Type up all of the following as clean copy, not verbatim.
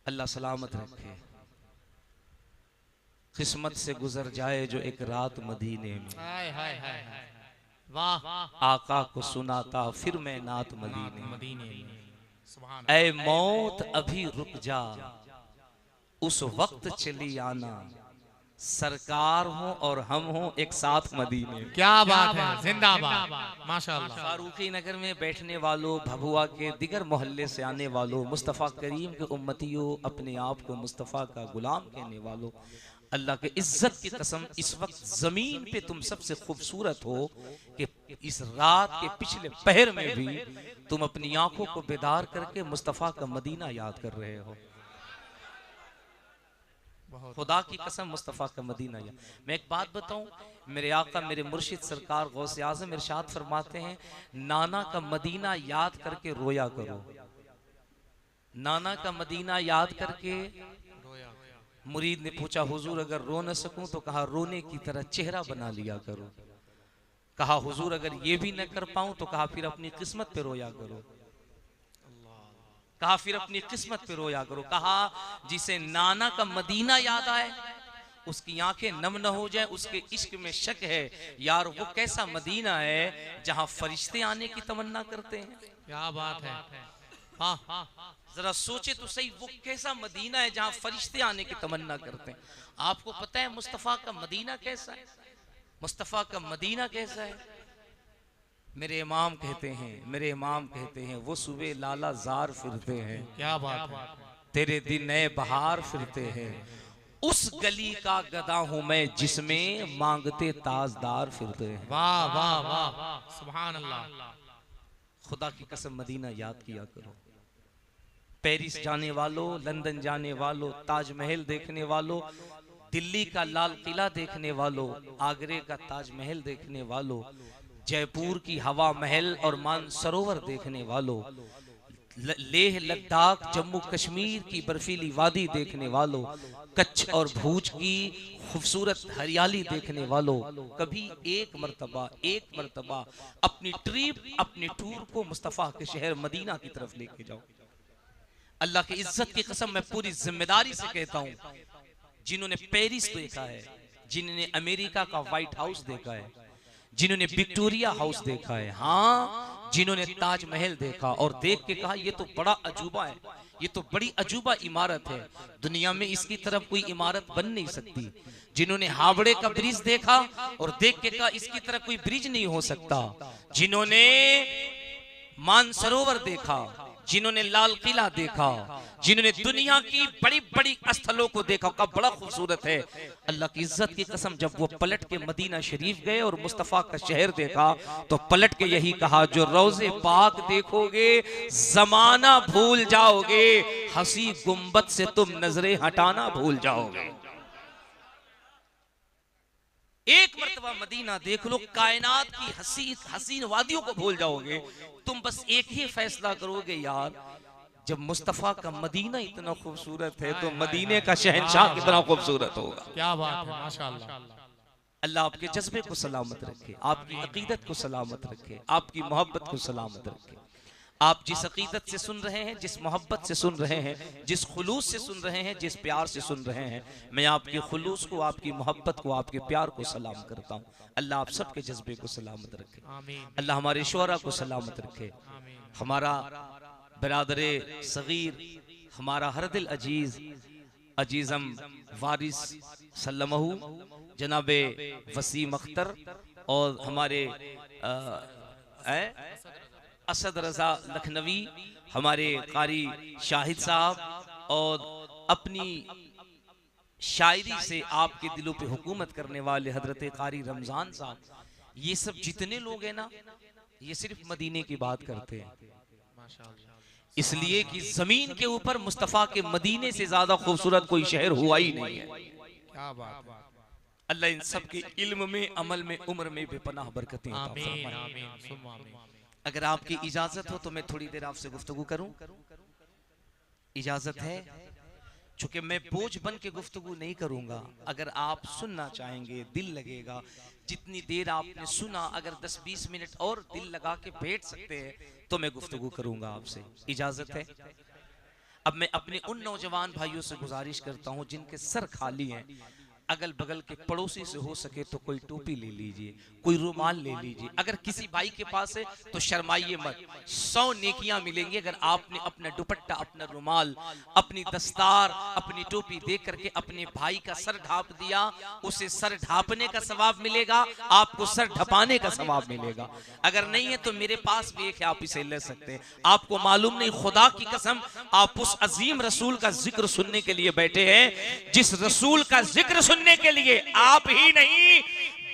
अल्लाह सलामत रखे। किस्मत से गुजर जाए जो एक रात मदीने में, हाय हाय हाय हाय, वाह, आका को सुनाता फिर मैं नात मदीने में। मदीने में, सुभान ऐ अल्लाह। मौत अभी रुक जा, उस वक्त चली आना, सरकार हो और हम हो एक साथ मदीने में। क्या बात है, जिंदाबाद, माशाअल्लाह। फारूकी नगर में बैठने वालों, भभुआ के दिगर मोहल्ले से आने वालों, मुस्तफ़ा करीम के उम्मतियों, अपने आप को मुस्तफ़ा का गुलाम कहने वालों, अल्लाह के इज्जत की कसम इस वक्त जमीन पे तुम सबसे खूबसूरत हो कि इस रात के पिछले पहर में भी तुम अपनी आंखों को बेदार करके मुस्तफ़ा का मदीना याद कर रहे हो। खुदा की कसम मुस्तफ़ा का मदीना याद। मैं एक बात बताऊं, मेरे आका मेरे मुर्शिद सरकार गौसे आज़म इरशाद फरमाते हैं, नाना का मदीना याद करके रोया करो। नाना का मदीना याद करके। मुरीद ने पूछा, हुजूर अगर रो न सकूं तो कहा रोने की तरह चेहरा बना लिया करो। कहा हुजूर अगर ये भी न कर पाऊं तो कहा फिर अपनी किस्मत पे रोया करो। कहा फिर अपनी किस्मत पे रोया करो। कहा जिसे नाना का मदीना याद आए उसकी आंखें नम न हो जाए, उसके इश्क में शक है यार वो कैसा मदीना है जहां फरिश्ते आने की तमन्ना करते हैं। क्या बात है, हाँ, जरा सोचे तो सही, वो कैसा मदीना है जहां फरिश्ते आने की तमन्ना करते हैं। आपको पता है मुस्तफ़ा का मदीना कैसा है? मुस्तफ़ा का मदीना कैसा है? मेरे इमाम कहते हैं, मेरे इमाम कहते हैं, वो सुबह लाला जार फिरते हैं, क्या बात है, तेरे दिन नए बहार फिरते हैं, उस गली का गदा हूं मैं जिसमें मांगते ताजदार फिरते हैं। वाह वाह वाह, सुभान अल्लाह। खुदा की कसम मदीना याद किया करो। पेरिस जाने वालों, लंदन जाने वालों, ताजमहल देखने वालों, दिल्ली का लाल किला देखने वालों, आगरे का ताजमहल देखने वालों, जयपुर की हवा महल और मानसरोवर देखने वालों, लेह लद्दाख जम्मू कश्मीर की बर्फीली वादी देखने वालों, कच्छ और भूज की खूबसूरत हरियाली देखने वालों, कभी एक मर्तबा अपनी ट्रिप, अपनी टूर को मुस्तफ़ा के शहर मदीना की तरफ लेके जाओ। अल्लाह की इज्जत की कसम मैं पूरी जिम्मेदारी से कहता हूं, जिन्होंने पेरिस देखा है, जिन्होंने अमेरिका का व्हाइट हाउस देखा है, जिन्होंने विक्टोरिया हाउस देखा है, हाँ, जिन्होंने ताजमहल देखा और देख के कहा ये तो बड़ा अजूबा है, ये तो बड़ी अजूबा इमारत है, दुनिया में इसकी तरफ कोई इमारत बन नहीं सकती। जिन्होंने हावड़े का ब्रिज देखा और देख के कहा इसकी तरफ कोई ब्रिज नहीं हो सकता। जिन्होंने मानसरोवर देखा, जिन्होंने लाल किला देखा, जिन्होंने दुनिया की बड़ी बड़ी स्थलों को देखा, का बड़ा खूबसूरत है। अल्लाह की इज्जत की कसम जब वो पलट के मदीना शरीफ गए और मुस्तफ़ा का शहर देखा तो पलट के यही कहा, जो रोज़े पाक देखोगे जमाना भूल जाओगे, हंसी गुंबद से तुम नजरें हटाना भूल जाओगे। एक मर्तबा मदीना देख लो, कायनात की हसीन वादियों को भूल जाओगे। तुम बस एक ही फैसला करोगे, यार जब मुस्तफ़ा का मदीना इतना खूबसूरत है तो मदीने का शहंशाह कितना खूबसूरत होगा। क्या बात है, माशाअल्लाह। अल्लाह आपके जज्बे को सलामत रखे, आपकी अकीदत को सलामत रखे, आपकी मोहब्बत को सलामत रखे। आप जिस अकीदत से सुन रहे हैं, जिस मोहब्बत से सुन रहे हैं, जिस खुलूस से सुन रहे हैं, जिस प्यार से सुन रहे हैं, मैं आपके खुलूस को, आपकी मोहब्बत को, आपके प्यार को सलाम करता हूँ। अल्लाह आप सबके जज्बे को सलामत रखे, अल्लाह हमारे शोहरा को सलामत रखे, हमारा बिरादरे सगीर, हमारा हर दिल अजीज अजीजम वारिस सल्लमहू जनाबे वसीम अख्तर और हमारे असद रजा लखनवी, हमारे कारी शाहिद साहब और अपनी शायरी से आपके दिलों पे हुकूमत करने वाले हजरत कारी रमजान साहब, ये सब जितने लोग हैं ना, ये सिर्फ मदीने की बात करते हैं, इसलिए कि जमीन के ऊपर मुस्तफ़ा के मदीने से ज्यादा खूबसूरत कोई शहर हुआ ही नहीं है। क्या बात है, अल्लाह इन सब के इल्म में, अमल में, उम्र में बेपनाह बरकतें अता फरमाए। आमीन, सुम्मा आमीन। अगर आपकी इजाजत हो तो मैं थोड़ी देर आपसे गुफ्तगू करूं, इजाजत है? चूंकि मैं बोझ बन के गुफ्तगू नहीं करूंगा, अगर आप सुनना चाहेंगे, दिल लगेगा, जितनी देर आपने सुना, अगर 10-20 मिनट और दिल लगा के बैठ सकते हैं तो मैं गुफ्तगू करूंगा आपसे, इजाजत है? अब मैं अपने उन नौजवान भाइयों से गुजारिश करता हूं जिनके सर खाली हैं, अगल बगल के पड़ोसी से हो सके तो कोई टोपी ले लीजिए, कोई रुमाल ले लीजिए। अगर किसी भाई के पास है तो शर्माइए मत, 100 नेकियां मिलेंगी अगर आपने अपना दुपट्टा, अपना रुमाल, अपनी दस्तार, अपनी टोपी दे करके अपने भाई का सर ढाप दिया। उसे सर ढापने का सवाब मिलेगा, आपको सर ढपाने का सवाब मिलेगा। अगर नहीं है तो मेरे पास भी एक है, आप इसे ले सकते हैं। आपको मालूम नहीं, खुदा की कसम, आप उस अजीम रसूल का जिक्र सुनने के लिए बैठे हैं जिस रसूल का जिक्र सुनने के लिए आप ही नहीं,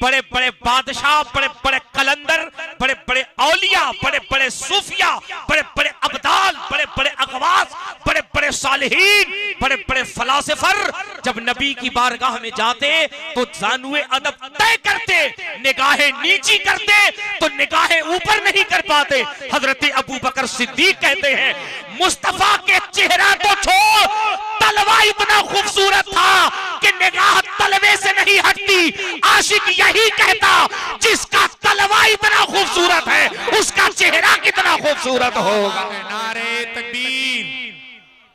बड़े बड़े बादशाह, बड़े बड़े कलंदर, बड़े बड़े औलिया, बड़े बड़े सूफिया, बड़े बड़े अब्दाल, बड़े बड़े अगवास, बड़े बड़े सालिहीन, बड़े बड़े फलासिफर जब नबी की बारगाह में जाते तो जानुए अदब तय करते, निगाहें नीची करते तो निगाहें ऊपर नहीं कर पाते। हजरत अबू बकर सिद्दीक कहते हैं, मुस्तफा के चेहरा तो छोड़, तलवा इतना खूबसूरत था कि निगाह तलवे से नहीं हटती। आशिक यही कहता, जिसका तलवा इतना खूबसूरत है उसका चेहरा कितना खूबसूरत होगा। नारे तकबीर,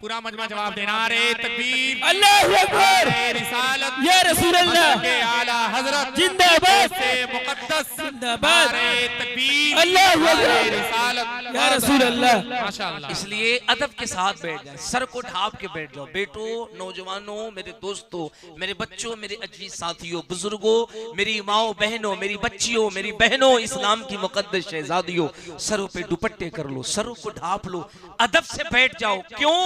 पूरा मजमा जवाब दे। नारे तकबीर, अल्लाहू अकबर, रिसालत या रसूल अल्लाह के आला हजरत जिंदाबाद, से मुकद्दस जिंदाबाद, नारे तकबीर, अल्लाहू अकबर, रिसालत या रसूल अल्लाह। माशाअल्लाह। इसलिए अदब के साथ बैठ जाए, सर को ढाप के बैठ जाओ। बेटो, नौजवानों, मेरे दोस्तों, मेरे बच्चों, मेरे अजीज साथियों, बुजुर्गों, मेरी माओ बहनों, मेरी बच्चियों, मेरी बहनों, इस्लाम की मुकद्दस शहजादियों, सरों पे दुपट्टे कर लो, सरों को ढाप लो, अदब से बैठ जाओ। क्यों?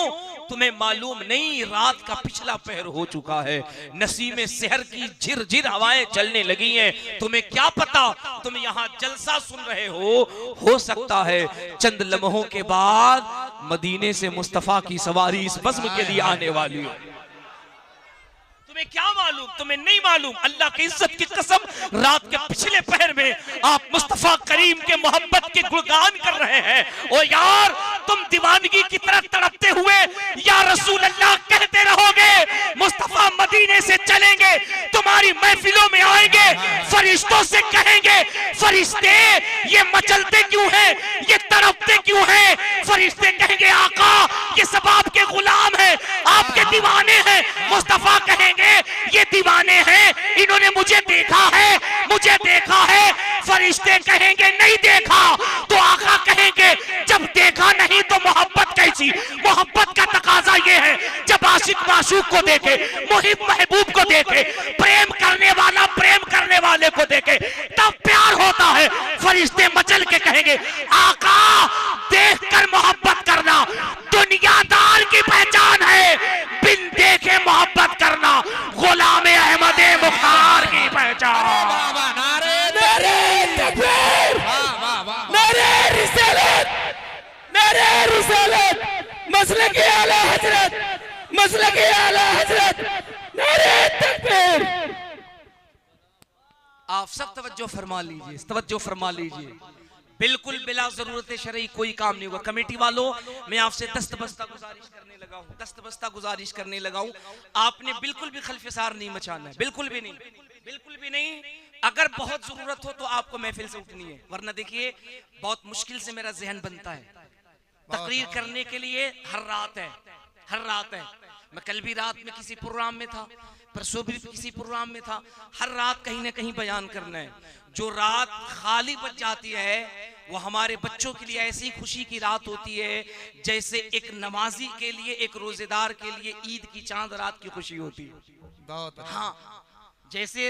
तुम्हें मालूम नहीं रात का पिछला पहर हो चुका है, नसीमे सहर की झिरझिर हवाएं चलने लगी हैं। तुम्हें क्या पता, तुम यहाँ जलसा सुन रहे हो सकता है चंद लम्हों के बाद मदीने से मुस्तफा की सवारी इस बज़्म के लिए आने वाली हो। तुम्हें क्या मालूम, तुम्हें नहीं मालूम। अल्लाह की इज्जत की कसम, रात के पिछले पहर में आप मुस्तफा करीम के मोहब्बत के गुणगान कर रहे हैं। ओ यार, तुम दीवानगी की तरह तड़पते हुए या रसूल अल्लाह कहते रहोगे। मुस्तफा मदीने से चलेंगे, तुम्हारी महफिलों में आएंगे, फरिश्तों से कहेंगे, फरिश्ते ये मचलते क्यों हैं, ये तड़पते क्यों हैं? फरिश्ते कहेंगे, आका ये सब आपके गुलाम हैं, आपके दीवाने हैं। मुस्तफा कहेंगे, ये दीवाने हैं, इन्होंने मुझे देखा है, मुझे देखा है। फरिश्ते कहेंगे, नहीं देखा। तो आका कहेंगे, जब देखा नहीं तो मोहब्बत कैसी? मोहब्बत का तकाजा ये है, जब आशिक माशूक को देखे, मुहिब महबूब को देखे, प्रेम करने वाला प्रेम करने वाले को देखे, तब प्यार होता है। फरिश्ते मचल के कहेंगे, आका देखकर मोहब्बत करना दुनियादार की पहचान है, बिन देखे मोहब्बत करना गुलामे अहमदे मुख्तार की पहचान। नारे तकबीर, वाह वाह, नारे रिसालत, नारे रिसालत, मसलक आला हजरत, मसलक आला हजरत, नारे तकबीर। आप सब तवज्जो फरमा लीजिए, तवज्जो फरमा लीजिए। बिल्कुल बिला जरूरत शरई कोई काम नहीं होगा। कमेटी वालों, मैं आपसे दस्तबस्ता गुजारिश करने लगा हूं, दस्तबस्ता गुजारिश करने लगा हूं। आपने बिल्कुल भी खलफसार नहीं मचाना है, बिल्कुल भी नहीं, बिल्कुल भी नहीं। अगर बहुत जरूरत हो तो आपको महफिल से उठनी है, वरना देखिए बहुत मुश्किल से मेरा जहन बनता है। तकरीर करने के लिए हर रात है, हर रात है। मैं कल भी रात में किसी प्रोग्राम में था, परसों भी किसी प्रोग्राम में था। हर रात कहीं ना कहीं बयान करना है। जो रात खाली बच जाती है वो हमारे बच्चों के लिए ऐसी खुशी की रात होती है जैसे एक नमाजी के लिए, एक रोजेदार के लिए ईद की चांद रात की खुशी होती है। हाँ, जैसे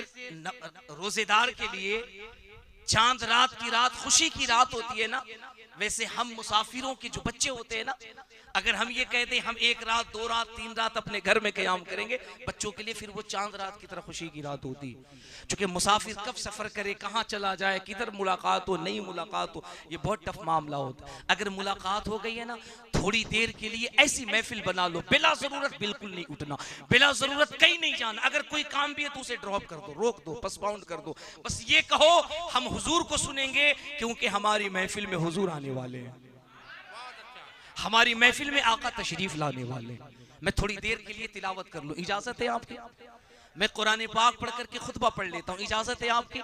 रोजेदार के लिए चांद रात की रात खुशी की रात होती है ना, वैसे हम मुसाफिरों के जो बच्चे होते हैं ना, अगर हम ये कहते हैं हम एक रात, दो रात, तीन रात अपने घर में क़याम करेंगे, बच्चों के लिए फिर वो चांद रात की तरह खुशी की रात होती है। क्योंकि मुसाफिर कब सफर करे, कहाँ चला जाए, किधर मुलाकात हो, नहीं मुलाकात हो, ये बहुत टफ मामला होता है। अगर मुलाकात हो गई है ना, थोड़ी देर के लिए ऐसी महफिल बना लो, बिला जरूरत बिल्कुल नहीं उठना, बिला जरूरत कहीं नहीं जाना। अगर कोई काम भी है तो उसे ड्रॉप कर दो, रोक दो, पोस्टपोन कर दो। बस ये कहो हम हुजूर को सुनेंगे क्योंकि हमारी महफिल में हुजूर आने वाले हैं, हमारी महफिल में आका तशरीफ लाने वाले। मैं थोड़ी देर के लिए तिलावत कर लूं, इजाजत है आपकी? मैं कुरान पाक पढ़ करके खुतबा पढ़ लेता हूं, इजाजत है आपकी?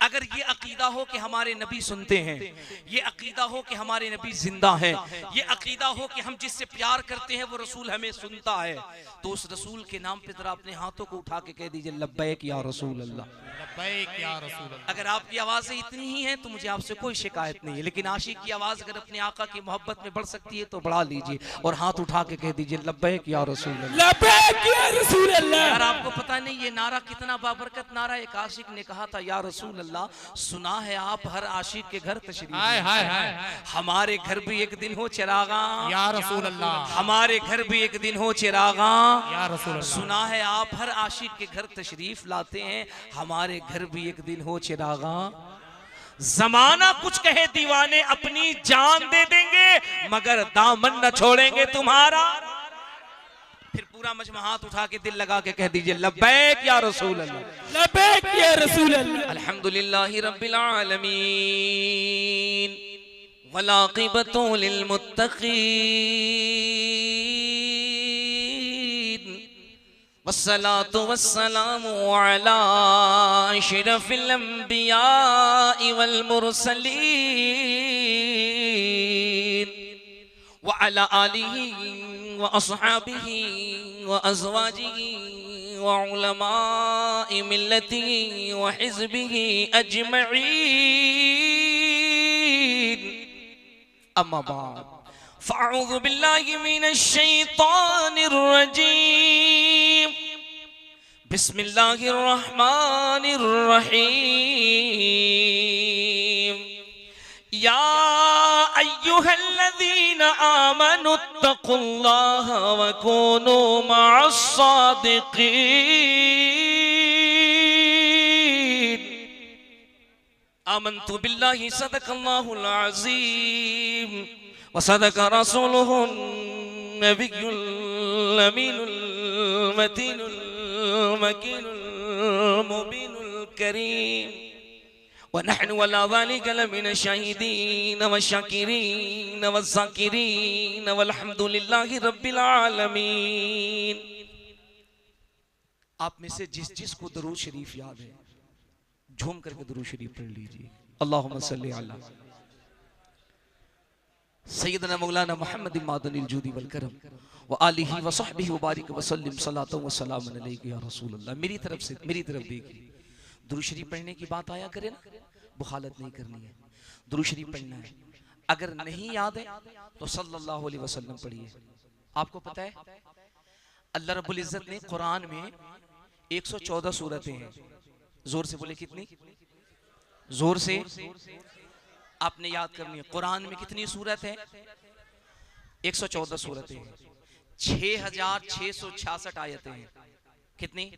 अगर ये अकीदा हो कि हमारे नबी सुनते हैं, ये अकीदा हो कि हमारे नबी जिंदा हैं, ये अकीदा हो कि हम जिससे प्यार करते हैं वो रसूल हमें सुनता है, तो उस रसूल के नाम पे जरा अपने हाथों को उठा के कह दीजिए लब्बैक या रसूल अल्लाह। लब्बैक या रसूल अल्लाह। अगर आपकी आवाजें इतनी ही हैं तो मुझे आपसे कोई शिकायत नहीं है, लेकिन आशिक की आवाज अगर अपने आका की मोहब्बत में बढ़ सकती है तो बढ़ा लीजिए और हाथ उठा के कह दीजिए लब्बैक या रसूल अल्लाह। लब्बैक या रसूल अल्लाह। यार आपको पता नहीं ये नारा कितना बाबरकत नारा। एक आशिक ने कहा था या रसूल अल्लाह, सुना है आप हर आशिक के घर तशरीफ हाय हाय हाय हमारे घर भी एक दिन हो चिरागा या रसूल अल्लाह। हमारे घर भी एक दिन हो चिरागा या रसूल अल्लाह। सुना है आप हर आशिक के घर तशरीफ लाते हैं, हमारे घर भी एक दिन हो चिरागा। जमाना कुछ कहे दीवाने अपनी जान दे देंगे मगर दामन न छोड़ेंगे तुम्हारा। फिर पूरा मजमा हाथ उठा के दिल लगा के कह दीजिए लब्बैक या रसूल अल्लाह। लब्बैक या रसूल अल्लाह। अल्हम्दुलिल्लाहि रब्बिल आलमीन वलाक़िबतु लिल मुत्तक़ीन वस्सलातु वस्सलामु अला अशरफिल अंबियाइ वल मुरसलीन व अला आलिहि व अस्हाबिहि व अज़वाजिहि व उलमाए मिल्लतिहि व हिज़्बिहि अजमईन। अम्मा बाद फ़अऊज़ु बिल्लाहि मिनश शैतानिर रजीम। बिस्मिल्लाहिर रहमानिर रहीम। या अय्युहल्लज़ीना आमनुत्तक़ुल्लाह व कूनू मअस्सादिक़ीन। आमन्तु बिल्लाहि सदक़ल्लाहुल अज़ीम व सदक़ रसूलुहुन नबियुल अमीनुल मतीनुल मकीनुल मुबीनुल करीम वनहनु अला ज़ालिका लमिन शाहिदीन वशाकिरीन वज़ाकिरीन वल्हम्दुलिल्लाहि रब्बिल आलमीन। आप में से जिस जिस को दरूद शरीफ याद है झूम करके दरूद शरीफ पढ़ लीजिए। अल्लाहुम्मा सल्ली अला सय्यदना मौलाना मुहम्मद मादनिल जूदी वल करम व आलिहि व सहबिहि व बारिक व सल्लिम सलातो व सलाम अलैका या रसूल अल्लाह। मेरी तरफ देखिए, दुरूद शरीफ पढ़ने की बात आया करे ना, बुखालत नहीं करनी है, दुरूद शरीफ पढ़ना है। अगर नहीं याद है तो सल्लल्लाहु अलैहि वसल्लम पढ़िए। आपको पता है अल्लाह रब्बुल इज्जत ने कुरान में 114 सूरतें हैं। जोर से बोले कितनी? जोर से आपने याद करनी है। कुरान में कितनी सूरत है? 114 सूरतें हैं, 6666 आयतें हैं। कितनी?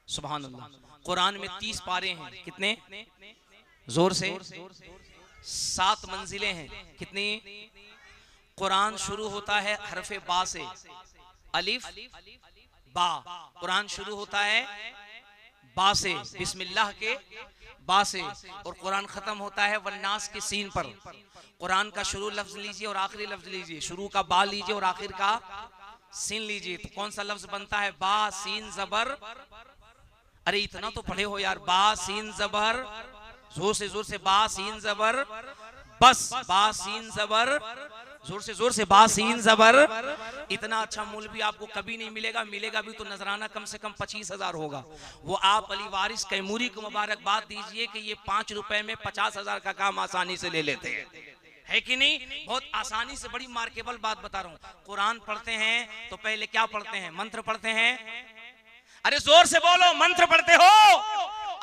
सुभान अल्लाह। कुरान में 30 पारे हैं। कितने? जोर से 7 मंजिलें हैं। कितनी? कुरान शुरू होता है हरफे बा से, अलिफ बा। कुरान शुरू होता है बा से, बिस्मिल्लाह के बा से, और कुरान खत्म होता है वन्नास के सीन पर। कुरान का शुरू लफ्ज लीजिए और आखिरी लफ्ज लीजिए, शुरू का बा लीजिए और आखिर का सीन लीजिए, तो कौन सा लफ्ज बनता है? बा सीन जबर। अरे इतना तो पढ़े हो यार, बा सीन जबर, जोर से बा सीन जबर, बस बा सीन जबर, जोर से बा सीन जबर। इतना अच्छा मूल भी आपको कभी नहीं मिलेगा, मिलेगा भी तो नजराना कम से कम 25,000 होगा। वो आप अली वारिस कैमूरी को मुबारकबाद दीजिए कि ये 5 रुपए में 50,000 का काम आसानी से ले लेते हैं, है कि नहीं? बहुत आसानी से, बड़ी मार्केबल बात बता रहा हूँ। कुरान पढ़ते हैं तो पहले क्या पढ़ते हैं? मंत्र पढ़ते हैं। अरे जोर से बोलो, मंत्र पढ़ते हो,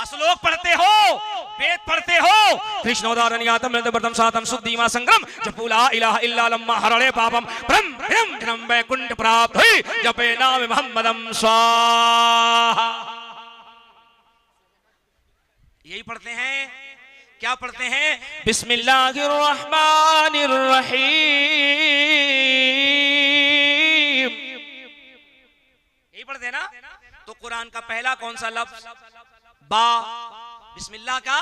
श्लोक पढ़ते हो, वेद पढ़ते हो। कृष्णोदारण्यातम नदवर्तम सातम सुद्धीमा संग्रम जपूला इलाहा इल्ला लम्मा हरणे पापम ब्रह्म ब्रह्म धनम वैकुंठ प्राप्त हुई जपे नाम मोहम्मदम स्वाहा। यही पढ़ते हैं। क्या पढ़ते हैं? बिस्मिल्लाहिर रहमानिर रहीम। यही पढ़ते हैं ना? तो कुरान का पहला कौन सा लफ्ज? बा, बिस्मिल्लाह का।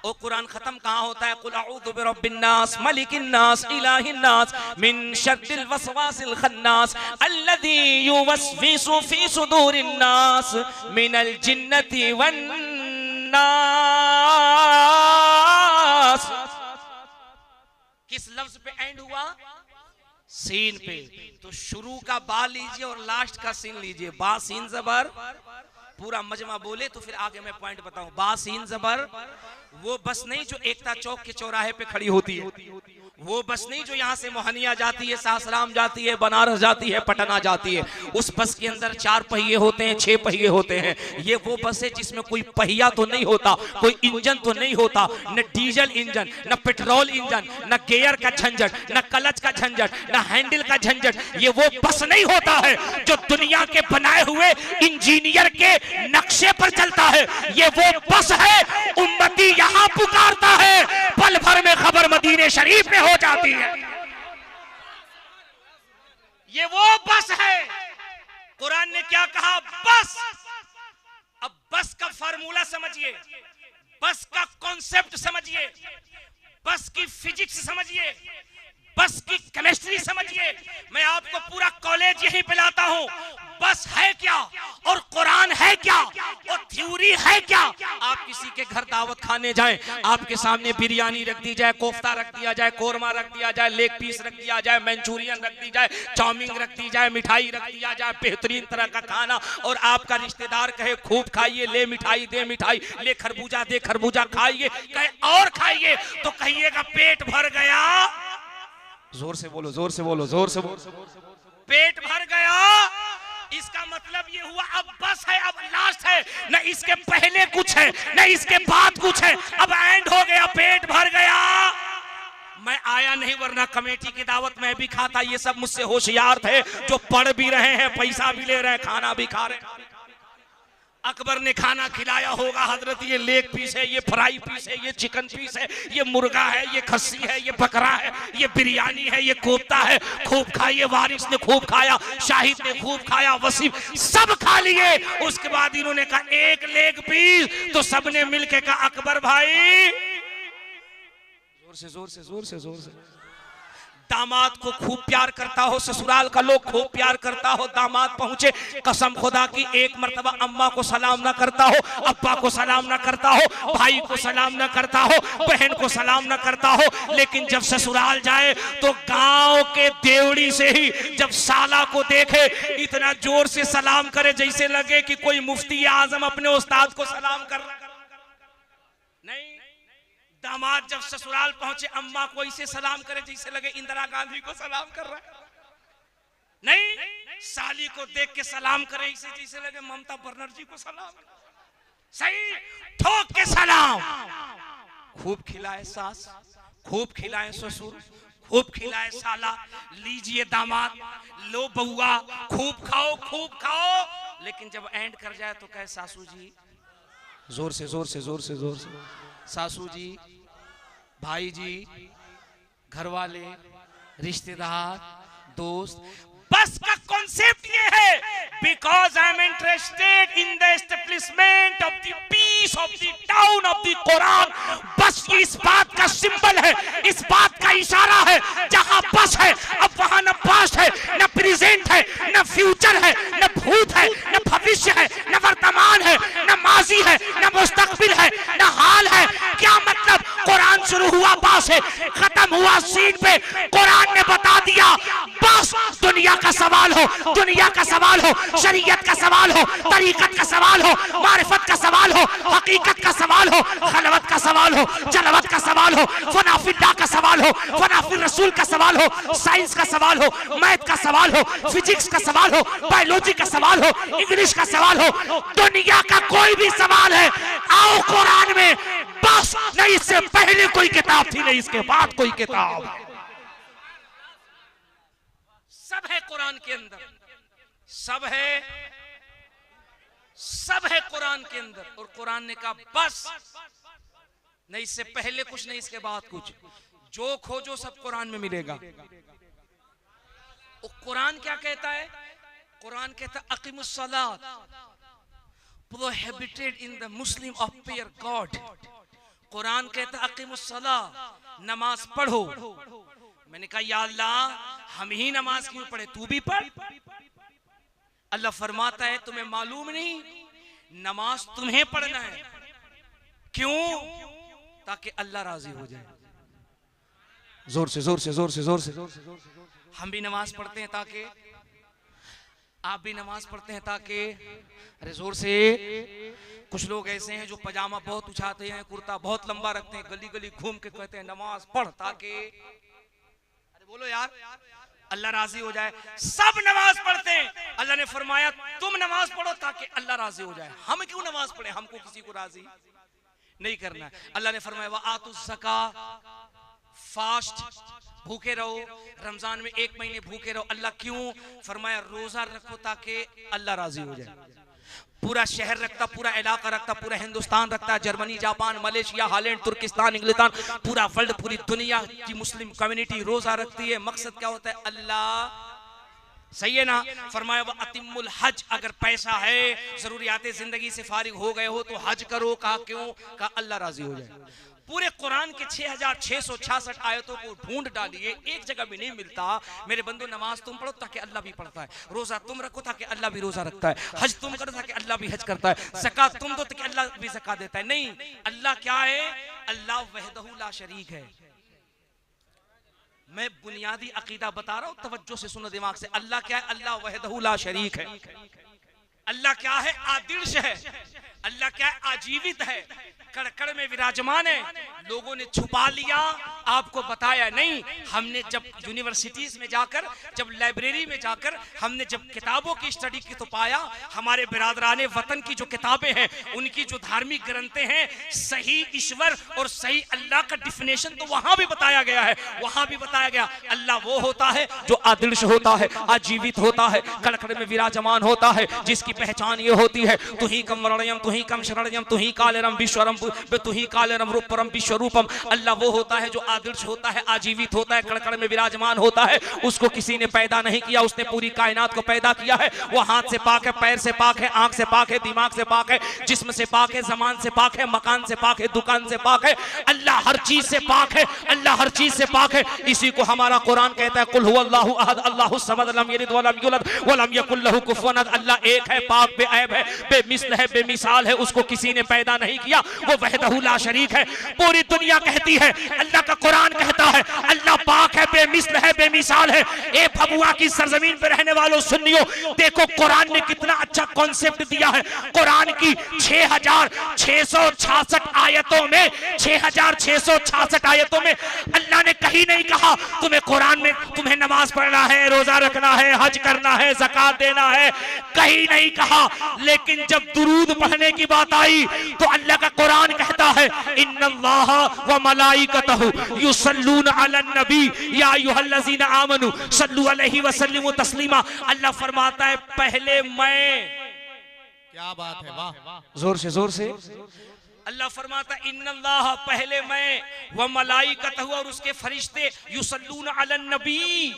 और कुरान खत्म कहाँ होता है? कुल अऊज़ु बिरब्बिन नास मलिकिन नास इलाहिन नास मिन शर्रिल वसवासिल खन्नास अल्लज़ी युवस्विसु फी सुदूरिन नास मिनल जिन्नति वन नास। किस लफ्ज पे एंड हुआ? सीन पे। तो शुरू का बा लीजिए और लास्ट का सीन लीजिए। बा सीन जबर, पूरा मजमा बोले तो फिर आगे मैं पॉइंट बताऊं। बा सीन जबर, वो बस नहीं जो एकता चौक के चौराहे पे खड़ी होती है, वो बस नहीं जो यहाँ से मोहनिया जाती है, सासाराम जाती है, बनारस जाती है, पटना जाती है। उस बस के अंदर 4 पहिए होते हैं, 6 पहिए होते हैं। ये वो बस है जिसमें कोई पहिया तो नहीं होता, कोई इंजन तो नहीं होता, न डीजल इंजन, न पेट्रोल इंजन, न गियर का झंझट, न क्लच का झंझट, न हैंडल का झंझट। ये वो बस नहीं होता है जो दुनिया के बनाए हुए इंजीनियर के नक्शे पर चलता है। ये वो बस है, उम्मती यहाँ पुकारता है, पल भर में खबर मदीने शरीफ में हो जाती है। ये वो बस है। कुरान ने क्या कहा? बस। अब बस का फार्मूला समझिए, बस का कॉन्सेप्ट समझिए, बस की फिजिक्स समझिए, बस की केमिस्ट्री समझिए। मैं आपको पूरा कॉलेज यहीं पिलाता हूं। बस है क्या और कुरान है क्या और थ्योरी है क्या? आप किसी के घर दावत खाने जाएं, आपके सामने बिरयानी रख दी जाए, कोफ्ता रख दिया जाए, कोरमा रख दिया जाए, लेग पीस रख दिया जाए, मंचूरियन रख दी जाए, चाउमीन रख दी जाए, मिठाई रख दिया जाए, बेहतरीन तरह का खाना, और आपका रिश्तेदार कहे खूब खाइए, ले मिठाई दे मिठाई, ले खरबूजा दे खरबूजा खाइए, कहे और खाइए, तो कहिएगा पेट भर गया। जोर से बोलो, जोर से बोलो, जोर से बोलो। पेट भर गया। इसका मतलब ये हुआ अब बस है, अब लास्ट है, न इसके पहले कुछ है न इसके बाद कुछ है, अब एंड हो गया, पेट भर गया। मैं आया नहीं वरना कमेटी की दावत में भी खाता। ये सब मुझसे होशियार थे जो पढ़ भी रहे हैं, पैसा भी ले रहे हैं, खाना भी खा रहे हैं। अकबर ने खाना खिलाया होगा, हजरत ये लेग पीस है, ये फ्राई पीस है, ये चिकन पीस है, ये मुर्गा है, ये खस्सी है, ये बकरा है, ये बिरयानी है, ये कोफ्ता है, खूब खाइए। वारिस ने खूब खाया, शाहिद ने खूब खाया, वसीम, सब खा लिए। उसके बाद इन्होंने कहा एक लेग पीस, तो सबने मिलके कहा अकबर भाई, जोर से जोर से जोर से जोर से। दामाद को खूब प्यार करता हो, ससुराल का लोग खूब प्यार करता हो, दामाद पहुंचे, कसम खुदा की एक मर्तबा अम्मा को सलाम ना करता हो, अब्बा को सलाम ना करता हो, भाई को सलाम ना करता हो, बहन को सलाम ना करता हो, लेकिन जब ससुराल जाए तो गांव के देवड़ी से ही जब साला को देखे इतना जोर से सलाम करे जैसे लगे कि कोई मुफ्ती आजम अपने उस्ताद को सलाम कर रहा। नहीं, दामाद जब ससुराल पहुंचे अम्मा को ऐसे सलाम करे जैसे लगे इंदिरा गांधी को सलाम कर रहा है। नहीं, साली को देख के सलाम करे ऐसे जैसे लगे ममता बनर्जी को सलाम। सही, ठोक के सलाम। खूब खिलाए सास, खूब खिलाए ससुर, खूब खिलाए साला, लीजिए दामाद, लो बउआ, खूब खाओ खूब खाओ। लेकिन जब एंड कर जाए तो कहे सासू जी, जोर से जोर से जोर से जोर से, सासू जी, भाई जी, घर वाले, रिश्तेदार, दोस्त। बस का कॉन्सेप्ट ये है, because I am interested in the establishment of the peace of the town of the Quran. बस ये इस बात का सिंबल है, इस बात का इशारा है, जहां बस है अब वहां न पास्ट है, न प्रेजेंट है, न फ्यूचर है, न भूत है, न भविष्य है, न वर्तमान है, न माजी है, न मुस्तकबिल है, न हाल है। क्या मतलब? कुरान शुरू हुआ बा से, खत्म हुआ सीन पे। कुरान ने बता दिया बस दुनिया का सवाल हो, दुनिया का सवाल हो, शरीयत का सवाल हो, तरीकत का सवाल हो, मारिफत का सवाल हो, हकीकत का सवाल हो, खलवत का सवाल हो, जलवत का सवाल हो, फनाफिल्लाह का सवाल हो, फनाफिल रसूल का सवाल हो, साइंस का सवाल हो, मैथ का सवाल हो, फिजिक्स का सवाल हो, बायोलॉजी का सवाल हो, इंग्लिश का सवाल हो, दुनिया का कोई भी सवाल है, आओ कुरान में। बस नहीं इससे पहले कोई किताब थी, नहीं इसके बाद कोई किताब। सब है कुरान के अंदर, सब है, सब है कुरान के अंदर। और कुरान ने कहा बस नहीं इससे पहले कुछ, नहीं इसके बाद कुछ, जो खोजो सब कुरान में मिलेगा। कुरान क्या कहता है? कुरान कहता है अकीमुस्सलात, prohibited in the Muslim of prayer God. Quran कहता है अकीमुस्सला, नमाज पढ़ो। मैंने कहा या अल्लाह हम ही नमाज क्यों पढ़े, तू भी पढ़। अल्लाह फरमाता है तुम्हें मालूम नहीं, नमाज तुम्हें पढ़ना है, क्यों? ताकि अल्लाह राजी हो जाए। जोर से जोर से जोर से जोर से जोर से जोर से। हम भी नमाज पढ़ते हैं ताकि, आप भी नमाज पढ़ते हैं ताकि, अरे जोर से। कुछ लोग ऐसे हैं जो पजामा बहुत उछाते हैं, कुर्ता बहुत लंबा रखते हैं, गली गली घूम के कहते हैं नमाज पढ़ ताकि, अरे बोलो यार, अल्लाह राजी हो जाए। सब नमाज पढ़ते हैं, अल्लाह ने फरमाया तुम नमाज पढ़ो ताकि अल्लाह राजी हो जाए। हम क्यों नमाज पढ़े? हमको किसी को राजी नहीं करना है। अल्लाह ने फरमाया व आतुज़ ज़का, फास्ट, भूखे रहो, रमजान में 1 महीने भूखे रहो। अल्लाह क्यों? फरमाया रोजा रखो ताकि अल्लाह राजी हो जाए। पूरा शहर रखता, पूरा इलाका रखता, पूरा हिंदुस्तान रखता, जर्मनी, जापान, मलेशिया, हॉलैंड, तुर्किस्तान, इंग्लिस्तान, पूरा वर्ल्ड, पूरी दुनिया की मुस्लिम कम्युनिटी रोजा रखती है। मकसद क्या होता है? अल्लाह, सही है ना? फरमाया व अतिमुल हज, अगर पैसा है, जरूरियात जिंदगी से फारिग हो गए हो तो हज करो। कहा क्यों? कहा अल्लाह राजी हो जाए। पूरे कुरान के 6666 आयतों को ढूंढ डालिए, एक जगह भी नहीं मिलता मेरे बंदो नमाज तुम पढ़ो ताकि अल्लाह भी पढ़ता है, रोजा तुम रखो ताकि अल्लाह भी रोजा रखता है, हज तुम करो ताकि अल्लाह भी हज करता है, ज़कात तुम दो ताकि अल्लाह भी ज़कात देता है। नहीं, अल्लाह क्या है? अल्लाह वहदहू ला शरीक है। मैं बुनियादी अकीदा बता रहा हूं, तवज्जो से सुनो दिमाग से। अल्लाह क्या है? अल्लाह वहदहू ला शरीक है। अल्लाह क्या है? आदिर्श है। अल्लाह क्या है? आजीवित है, कड़कड़ में विराजमान है। लोगों ने छुपा लिया, आपको बताया नहीं। हमने जब यूनिवर्सिटीज में जाकर, जब लाइब्रेरी में जाकर हमने जब किताबों की स्टडी की तो पाया हमारे बिरादराने वतन की जो किताबें हैं, उनकी जो धार्मिक ग्रंथें हैं, सही ईश्वर और सही अल्लाह का डिफिनेशन तो वहां भी बताया गया है। वहां भी बताया गया अल्लाह वो होता है जो आदिर्श होता है, आजीवित होता है, कड़कड़ में विराजमान होता है, जिसकी पहचान ये होती है तू ही कम वर्णयम, तू ही कम शरणयम, तू ही कालेरम विश्वरम, तू ही कालेरम रूपरम विश्वरूपम। अल्लाह वो होता है जो आदिर्श होता है, आजीवित होता है, कड़कड़ में विराजमान होता है। उसको किसी ने पैदा नहीं किया, उसने पूरी कायनात को पैदा किया है। वो हाथ से पाक है, पैर से पाक है, आंख से पाक है, दिमाग से पाक है, जिस्म से पाक है, जमान से पाक है, मकान से पाक है, दुकान से पाक है। अल्लाह हर चीज से पाक है, अल्लाह हर चीज से पाक है। इसी को हमारा कुरान कहता है कुल हुवल्लाहु अहद अल्लाहुस समद लम यलिद वलम यूलद वलम यकुल लहू कुफुवन अहद। अल्लाह एक है, पाक बेऐब है, बेमिसल है, बेमिसाल है, उसको किसी ने पैदा नहीं किया, वो वहदहू ला शरीक है। पूरी दुनिया कहती है, अल्लाह का कुरान कहता है अल्लाह पाक है, बेमिसल है, बेमिसाल है। ए भबुआ की सरजमीन पे रहने वालों सुन्नियों, देखो कुरान ने कितना अच्छा कॉन्सेप्ट दिया है। कुरान की 6666 आयतों में, 6666 आयतों में अल्लाह ने कहीं नहीं कहा तुम्हें कुरान में तुम्हें नमाज पढ़ना है, रोजा रखना है, हज करना है, ज़कात देना है, कहीं नहीं कहा। लेकिन जब दुरूद पढ़ने की बात आई तो अल्लाह का कुरान कहता है इन्नल्लाह व मलाइकतहु युसल्लून अलन नबी या अय्युहल्लज़ीना आमनू सल्लु अलैहि व सल्लिमू तस्लीमा। अल्लाह फरमाता है पहले मैं, क्या बात है, वाह, जोर से अल्लाह फरमाता इन्नल्लाह, पहले मैं, व मलाइकतहु, और उसके फरिश्ते, युसल्लून अलन नबी,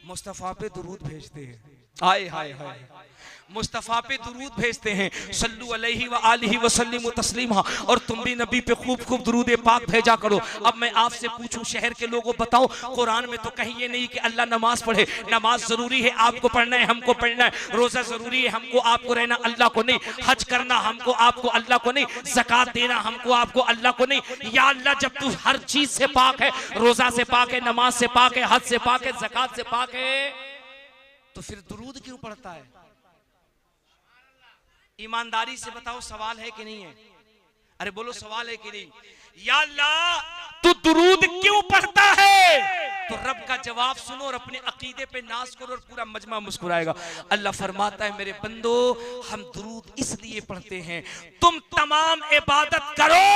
मुस्तफा पे दुरूद भेजते हैं। हाय हाय हाय, मुस्तफा पे दुरूद भेजते हैं, सल्लु अलैहि व आलिहि व सल्लिमू तस्लीमा। और तुम भी नबी पे खूब खूब दुरूद पाक भेजा करो। अब मैं आपसे पूछूं शहर के लोगों, बताओ कुरान में तो कहीं ये नहीं कि अल्लाह नमाज पढ़े। नमाज जरूरी है, आपको पढ़ना है, हमको पढ़ना है। रोजा जरूरी है, हमको आपको रहना, अल्लाह को नहीं। हज करना हमको आपको, अल्लाह को नहीं। ज़कात देना हमको आपको, अल्लाह को नहीं। या अल्लाह जब तू हर चीज से पाक है, रोजा से पाक है, नमाज से पाक है, हज से पाक है, ज़कात से पाक है, तो फिर दुरूद क्यों पढ़ता है? ईमानदारी से बताओ, सवाल है कि नहीं है? अरे बोलो, सवाल है कि नहीं? या अल्लाह तू दुरूद क्यों पढ़ता है? तो रब का जवाब सुनो और अपने अकीदे पे नाज करो और पूरा मजमा मुस्कुराएगा। अल्लाह फरमाता है मेरे बंदो, हम दुरूद इसलिए पढ़ते हैं तुम तमाम इबादत करो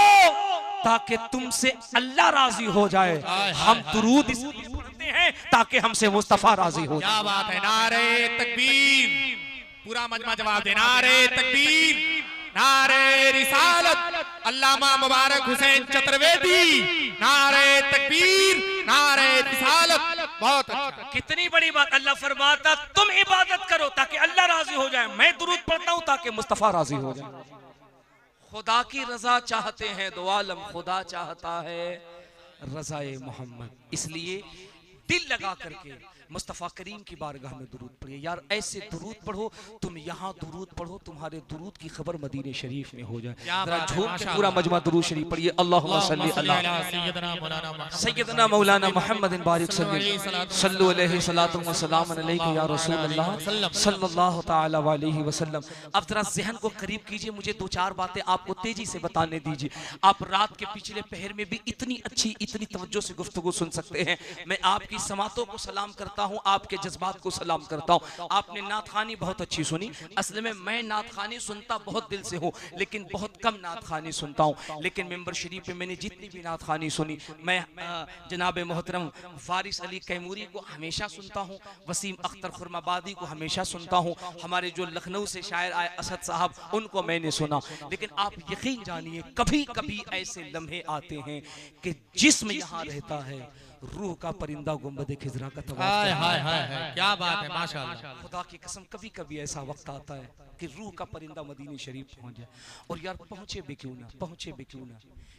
ताकि तुमसे अल्लाह राजी हो जाए। हम दुरूद इसलिए पढ़ते हैं ताकि हमसे मुस्तफा राजी हो जाए। क्या बात है, नारे तकबीर, पूरा मजमा जवाब दे, नारे तकबीर, नारे रिसालत, अल्लामा मुबारक हुसैन चतुर्वेदी, नारे तकबीर, नारे रिसालत। बहुत अच्छा, कितनी बड़ी बात। अल्लाह फरमाता तुम इबादत करो ताकि अल्लाह राजी हो जाए, मैं दुरूद पढ़ता हूं ताकि मुस्तफा राजी हो जाए। खुदा की रजा चाहते हैं दो आलम, खुदा चाहता है रजाए मोहम्मद। इसलिए दिल लगा करके मुस्तफ़ा करीम की बारगाह में दुरूद पढ़िए यार, ऐसे दुरूद पढ़ो, तुम यहाँ दुरूद पढ़ो, तुम्हारे दुरूद की खबर मदीने शरीफ में हो जाए। जरा झूम के पूरा मजमा दुरूद शरीफ पढ़िए। अल्लाहुम्मा सल्ली अला सय्यदना मौलाना मुहम्मद बारिक सल्लल्लाहु अलैहि सलातु व सलाम अलैका या रसूल अल्लाह सल्लल्लाहु तआला अलैहि वसल्लम। अब जरा ज़हन को करीब कीजिए, मुझे दो चार बातें आपको तेजी से बताने दीजिए। आप रात के पिछले पहर में भी इतनी अच्छी, इतनी तवज्जो से गुफ्तगू सुन सकते हैं। मैं आपकी समातों को सलाम करता हूँ, आपके जज्बात को सलाम करता हूँ। आपने नात खानी बहुत अच्छी सुनी। असल में मैं नात खानी सुनता बहुत दिल से हूँ, लेकिन बहुत कम नात खानी सुनता हूँ। लेकिन मेंबर शरीफ पे मैंने जितनी भी नात खानी सुनी, मैं जनाब मोहतरम वारिस अली कैमूरी को हमेशा सुनता हूँ, वसीम अख्तर खुरमाबादी को हमेशा सुनता हूँ, हमारे जो लखनऊ से शायर आए असद साहब, उनको मैंने सुना। लेकिन आप यकीन जानिए, कभी कभी ऐसे लम्हे आते हैं कि जिस्म यहाँ रहता है, रूह का परिंदा गुंबद खिजरा का तवाफ। क्या बात है, माशाअल्लाह। खुदा की कसम कभी कभी ऐसा वक्त आता है कि रूह का परिंदा मदीने शरीफ पहुंच जाए। और यार पहुंचे भी क्यों ना, पहुंचे भी क्यों ना।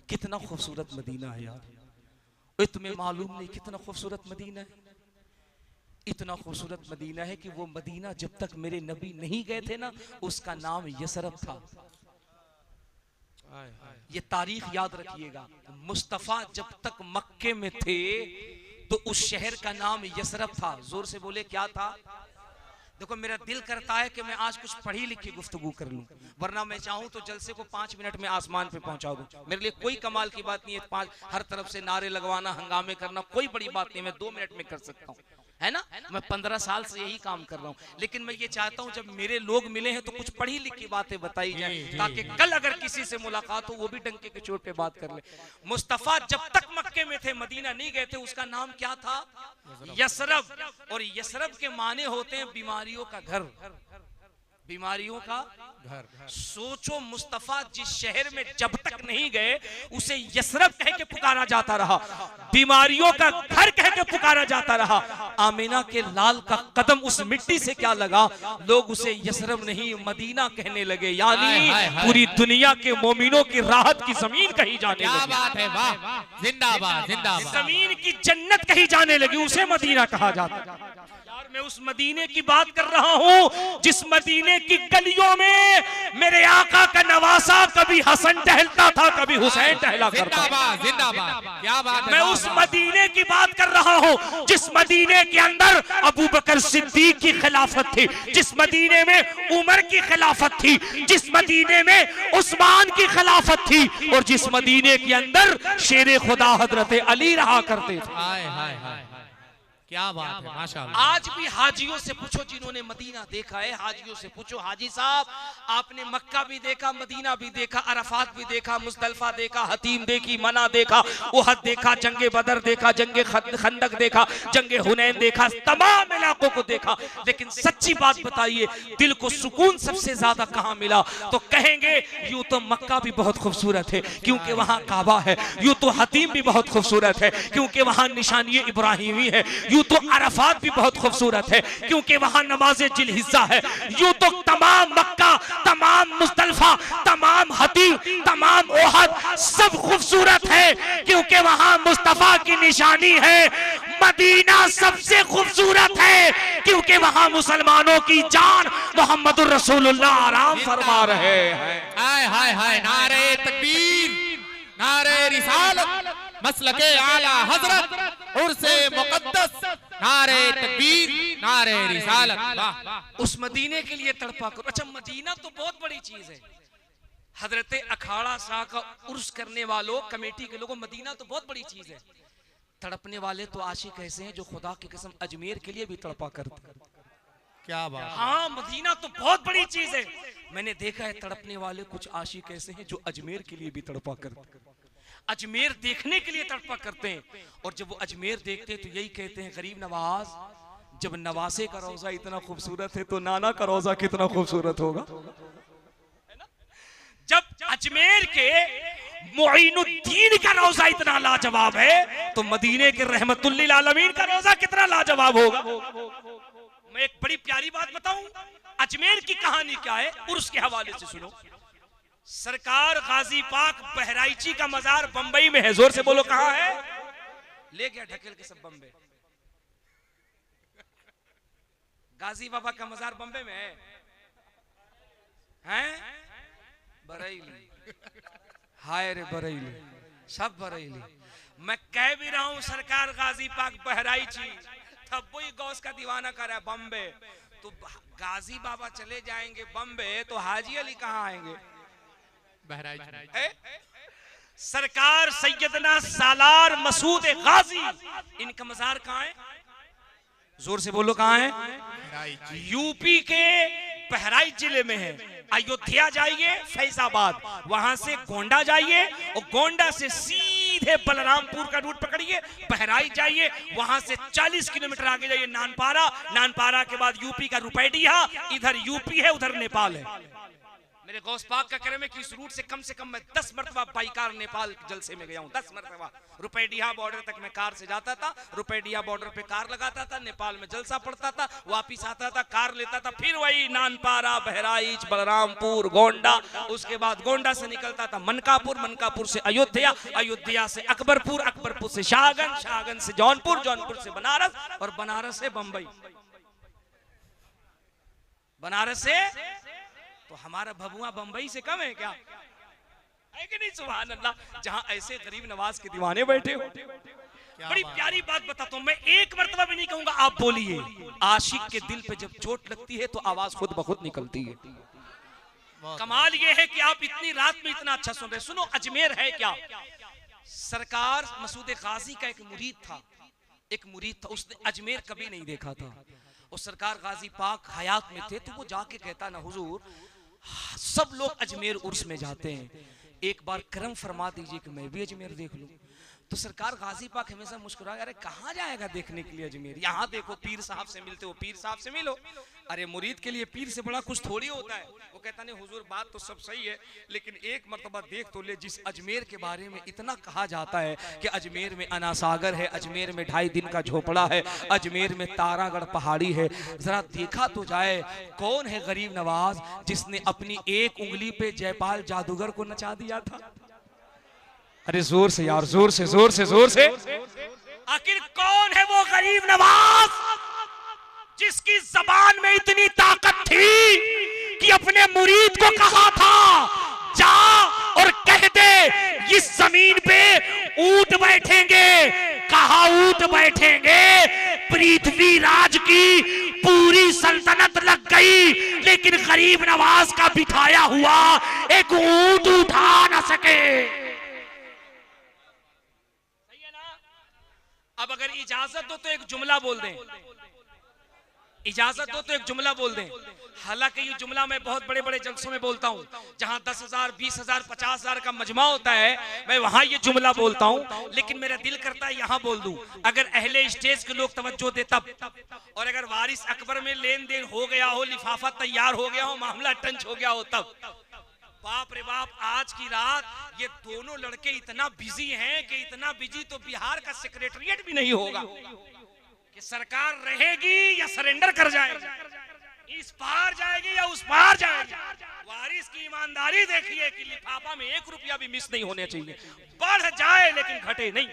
कितना खूबसूरत मदीना है यार, तुम्हें मालूम नहीं कितना खूबसूरत मदीना है। इतना खूबसूरत मदीना है कि वो मदीना जब तक मेरे नबी नहीं गए थे ना, उसका नाम यसरब था। ये तारीख याद रखिएगा, मुस्तफा जब तक मक्के में थे तो उस शहर का नाम यसरब था। जोर से बोले क्या था? देखो मेरा दिल करता है कि मैं आज कुछ पढ़ी लिखी गुफ्तगू कर लूं, वरना मैं चाहूं तो जलसे को 5 मिनट में आसमान पे पहुंचा दूं। मेरे लिए कोई कमाल की बात नहीं है, हर तरफ से नारे लगवाना, हंगामे करना कोई बड़ी बात नहीं, मैं 2 मिनट में कर सकता हूं, है ना। मैं 15 साल से यही काम कर रहा हूँ। लेकिन मैं ये चाहता हूँ जब मेरे लोग मिले हैं तो कुछ पढ़ी लिखी बातें बताई जाए, ताकि कल अगर किसी से मुलाकात हो वो भी डंके के चोट पे बात कर ले। मुस्तफा जब तक मक्के में थे, मदीना नहीं गए थे, उसका नाम क्या था? यसरब। और यसरब के माने होते हैं बीमारियों का घर, बीमारियों का घर। सोचो मुस्तफा जिस शहर में जब तक नहीं गए उसे यसरब कह के पुकारा जाता रहा, बीमारियों का घर कह के पुकारा जाता रहा। आमीना के लाल का कदम उस मिट्टी से क्या लगा, लोग उसे यसरब नहीं मदीना कहने लगे, यानी पूरी दुनिया के मोमिनों की राहत की जमीन कही जाने लगी। क्या बात है, वाह, जिंदाबाद जिंदाबाद। जमीन की जन्नत कही जाने लगी, उसे मदीना कहा जाता है। मैं उस मदीने की बात कर रहा हूँ जिस मदीने की गलियों में मेरे आका का नवासा कभी हसन टहलता था, कभी हुसैन टहला करता था। जिंदाबाद, क्या बात है। मैं उस मदीने की बात कर रहा हूँ जिस मदीने के अंदर अबू बकर सिद्दीक की खिलाफत थी, जिस मदीने में उमर की खिलाफत थी, जिस मदीने में उस्मान की खिलाफत थी, और जिस मदीने के अंदर शेर खुदा हजरत अली रहा करते थे। हाय हाय हाय, क्या बात है, माशाअल्लाह। आज भी हाजियों से पूछो जिन्होंने मदीना देखा है, हाजियों से पूछो, हाजी साहब आपने मक्का भी देखा, मदीना भी देखा, अरफात भी देखा, मुज़दलिफा देखा, हतीम देखी, मना देखा, उहद देखा, जंगे बदर देखा, जंगे खंदक देखा, जंगे हुनैन देखा, तमाम इलाकों को देखा, लेकिन सच्ची बात बताइए दिल को सुकून सबसे ज्यादा कहाँ मिला? तो कहेंगे यूं तो मक्का भी बहुत खूबसूरत है क्योंकि वहाँ काबा है, यूं तो हतीम भी बहुत खूबसूरत है क्योंकि वहाँ निशानी इब्राहिमी है, तो अरफात भी बहुत खूबसूरत है क्योंकि वहां नमाज़े जिलहिज्जा है, यूं तो तमाम मक्का, तमाम मुज़दलिफा, तमाम हतीम, तमाम ओहद सब खूबसूरत है क्योंकि वहां मुस्तफा की निशानी है। मदीना सबसे खूबसूरत है क्योंकि वहां मुसलमानों की जान मोहम्मद रसूलुल्लाह आराम फरमा रहे हैं। हाय हाय हाय, नारे तकबीर, नारे रिसालत, मसलके आला हजरत, उर्से मुकद्दस, नारे तकबीर, नारे रिसालत। उस मदीने के लिए तड़पा करो। अच्छा मदीना तो बहुत बड़ी चीज है, हजरत अखाड़ा शाह का उर्स करने वालों, कमेटी के लोगों, मदीना तो बहुत बड़ी चीज है। तड़पने वाले तो आशिक ऐसे हैं जो खुदा की कसम अजमेर के लिए भी तड़पा करते हैं। क्या बात। हाँ मदीना तो बहुत बड़ी चीज है। मैंने देखा है तड़पने वाले कुछ आशिक ऐसे हैं जो अजमेर के लिए भी तड़पा करते हैं, अजमेर देखने के लिए तड़पा करते हैं। और जब वो अजमेर देखते हैं तो यही कहते हैं, गरीब नवाज, जब नवासे का रोजा इतना खूबसूरत है तो नाना का रोजा कितना खूबसूरत होगा। जब अजमेर के मुईनुद्दीन का रोजा इतना लाजवाब है तो मदीने के रहमतुल लिल आलमीन का रोजा कितना लाजवाब होगा। मैं एक बड़ी प्यारी बात बताऊं, अजमेर की कहानी क्या है उर्स के हवाले से सुनो। सरकार गाजी पाक बहराइची का मजार बंबई में है, जोर से बोलो कहां है? ले गया ढकेल के सब बम्बे। गाजी बाबा का मजार बम्बे में हैं? बरेली, हाय रे बरेली, सब बरेली। मैं कह भी रहा हूं सरकार गाजी पाक बहराइच तब वही गौस का दीवाना कर रहा है बम्बे। तो गाजी बाबा चले जाएंगे बम्बे तो हाजी अली कहाँ आएंगे? बहराइच। सरकार सैयदना सालार मसूद गाजी, इनका मजार कहाँ है? जोर से बोलो कहाँ है? यूपी के बहराइच जिले में है। अयोध्या जाइए फैजाबाद, वहां से गोंडा जाइए और गोंडा से सीधे बलरामपुर का रूट पकड़िए, बहराइच जाइए, वहां से 40 किलोमीटर आगे जाइए नानपारा, नानपारा के बाद यूपी का रुपैडिया, इधर यूपी है उधर नेपाल है। मेरे गौस पाक का करम है कि इस रूट से कम मैं 10 मरतबा बाइकार नेपाल जलसे में गया हूं, 10 मरतबा। रुपैडिया बॉर्डर तक मैं कार से जाता था, रुपैडिया बॉर्डर पे कार लगाता था, नेपाल में जलसा पड़ता था, वापिस आता था, कार लेता था, फिर वही नानपारा, बहराइच, बलरामपुर, गोंडा, उसके बाद गोंडा से निकलता था मनकापुर, मनकापुर से अयोध्या, अयोध्या से अकबरपुर, अकबरपुर से शाहगंज, शाहगंज से जौनपुर, जौनपुर से बनारस और बनारस से बंबई। बनारस से तो हमारा भभुआ बंबई से कम है क्या? है कि नहीं? सुभान अल्लाह। जहां ऐसे गरीब नवाज के दीवाने बैठे हो। बड़ी प्यारी बात बताता हूं मैं, एक मर्तबा भी नहीं कहूंगा आप बोलिए। आशिक के दिल पे जब चोट लगती है तो आवाज खुद ब खुद निकलती है। कमाल ये है कि आप इतनी रात में इतना अच्छा सुन रहे। सुनो, अजमेर है क्या? सरकार मसूद गाजी का एक मुरीद था, उसने अजमेर कभी नहीं देखा था। और सरकार गाजी पाक हयात में थे तो वो जाके कहता ना, हुजूर सब लोग अजमेर उर्स में जाते हैं, एक बार करम फरमा दीजिए कि मैं भी अजमेर देख लूं। तो सरकार गाजी पाक हमेशा मुस्कुराया, अरे कहाँ जाएगा देखने के लिए अजमेर? यहाँ देखो, पीर साहब से मिलते हो, पीर साहब से मिलो। अरे मुरीद के लिए पीर से बड़ा कुछ थोड़ी होता है। वो कहता नहीं हुजूर बात तो सब सही है, लेकिन एक मर्तबा देख तो ले। जिस अजमेर के बारे में इतना कहा जाता है कि अजमेर में अनासागर है, अजमेर में 2.5 दिन का झोपड़ा है, अजमेर में तारागढ़ पहाड़ी है, जरा देखा तो जाए कौन है गरीब नवाज जिसने अपनी एक उंगली पे जयपाल जादूगर को नचा दिया था? अरे जोर से यार, जोर से, जोर से, जोर से। आखिर कौन है वो गरीब नवाज जिसकी जबान में इतनी ताकत थी कि अपने मुरीद को कहा था जा और कह दे इस जमीन पे ऊंट बैठेंगे। कहा ऊंट बैठेंगे? पृथ्वी राज की पूरी सल्तनत लग गई, लेकिन गरीब नवाज का बिठाया हुआ एक ऊंट उठा न सके। अब अगर इजाजत दो तो एक जुमला बोल दें, इजाजत दो तो एक जुमला बोल दें। हालांकि ये जुमला मैं बहुत बड़े बड़े जलसों में बोलता हूं, जहां 10,000, 20,000, 50,000 का मजमा होता है, मैं वहां ये जुमला बोलता हूं। लेकिन मेरा दिल करता है यहां बोल दूं, अगर अहले स्टेज के लोग तवज्जो दे तब। और अगर वारिस अकबर में लेन देन हो गया हो, लिफाफा तैयार हो गया हो, मामला टंच हो गया हो तब। बाप रे बाप, आज की रात ये दोनों लड़के इतना बिजी हैं कि इतना बिजी तो बिहार का सेक्रेटरिएट भी नहीं होगा कि सरकार रहेगी या सरेंडर कर जाएगी, इस पार जाएगी या उस पार जाएगी। वारिस की ईमानदारी देखिए कि लिफाफा में 1 रुपया भी मिस नहीं होने चाहिए, बढ़ जाए लेकिन घटे नहीं।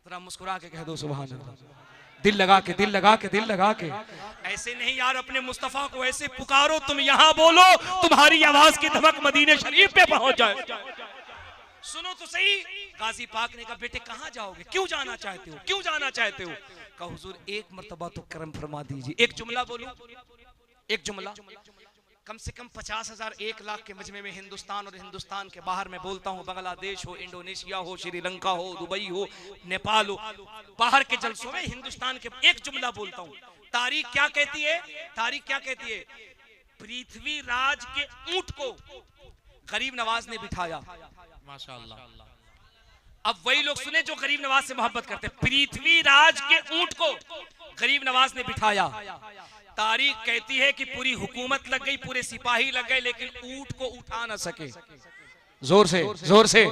जरा मुस्कुरा के कह दो सुभान अल्लाह, दिल लगा के, दिल लगा के, दिल लगा के। ऐसे नहीं यार, अपने मुस्तफा को ऐसे पुकारो, तुम यहां बोलो, तुम्हारी आवाज की धमक मदीने शरीफ पे पहुंच जाए। सुनो तो सही, गाजी पाक ने कहा बेटे कहां जाओगे, क्यों जाना चाहते हो, क्यों जाना चाहते हो? कहा हुजूर एक मर्तबा तो करम फरमा दीजिए। एक जुमला बोलो, एक जुमला। कम से कम 50,000, 1 लाख के मजमे में हिंदुस्तान और हिंदुस्तान के बाहर मैं बोलता हूँ, बांग्लादेश हो, इंडोनेशिया हो, श्रीलंका हो, दुबई हो, नेपाल हो, बाहर के जलसों में हिंदुस्तान के एक जुमला बोलता हूँ। तारीख क्या कहती है? तारीख क्या कहती है? पृथ्वी राज के ऊंट को गरीब नवाज ने बिठाया। माशाअल्लाह। अब वही लोग सुने जो गरीब नवाज से मोहब्बत करते। पृथ्वी राज के ऊंट को गरीब नवाज ने बिठाया। तारीख कहती है कि पूरी हुकूमत लग गई, पूरे सिपाही लग गए, लेकिन ऊंट को उठा ना सके। जोर से, जोर से।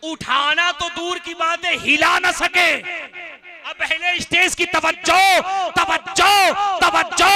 उठाना तो दूर की बात है, हिला ना सके। अब पहले स्टेज की तवज्जो, तवज्जो, तवज्जो।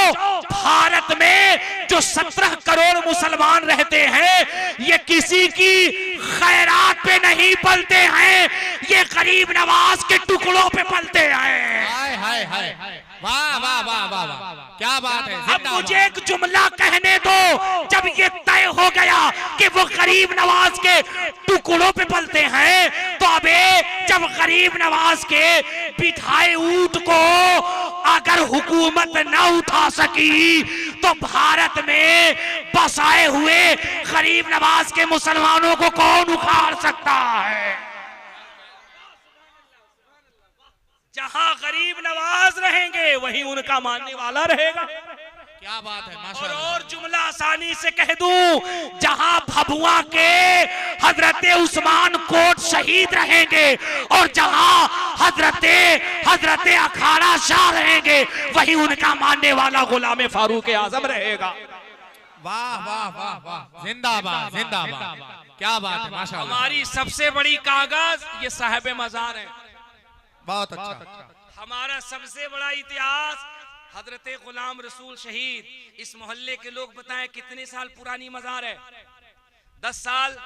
भारत में जो 17 करोड़ मुसलमान रहते हैं, ये किसी की खैरात पे नहीं पलते हैं, ये गरीब नवाज के टुकड़ों पे पलते हैं। हाय हाय हाय, वाह वाह वाह वाह वाह, क्या बात है। अब मुझे एक जुमला कहने दो, जब ये तय हो गया कि वो गरीब नवाज के टुकड़ों पे पलते हैं, तो अबे जब गरीब नवाज के बिठाए ऊंट को अगर हुकूमत न उठा सकी, तो भारत में बसाए हुए गरीब नवाज के मुसलमानों को कौन उखाड़ सकता है। जहां गरीब नवाज रहेंगे वहीं उनका मानने वाला रहेगा। क्या बात है, माशाअल्लाह। और जुमला आसानी से कह दूं, जहां भभुआ के हजरत उस्मान कोट शहीद रहेंगे और जहां हजरत अखाड़ा शाह रहेंगे, वहीं उनका मानने वाला गुलाम फारूक आजम रहेगा। वाह वाह वाह वाह, जिंदाबाद जिंदाबाद, क्या बात है, माशाअल्लाह। हमारी सबसे बड़ी कागज ये साहिब मजार है। बहुत अच्छा। हमारा सबसे बड़ा इतिहास हजरत गुलाम रसूल शहीद। इस मोहल्ले के लोग बताएं कितने साल पुरानी मजार है? 10 साल,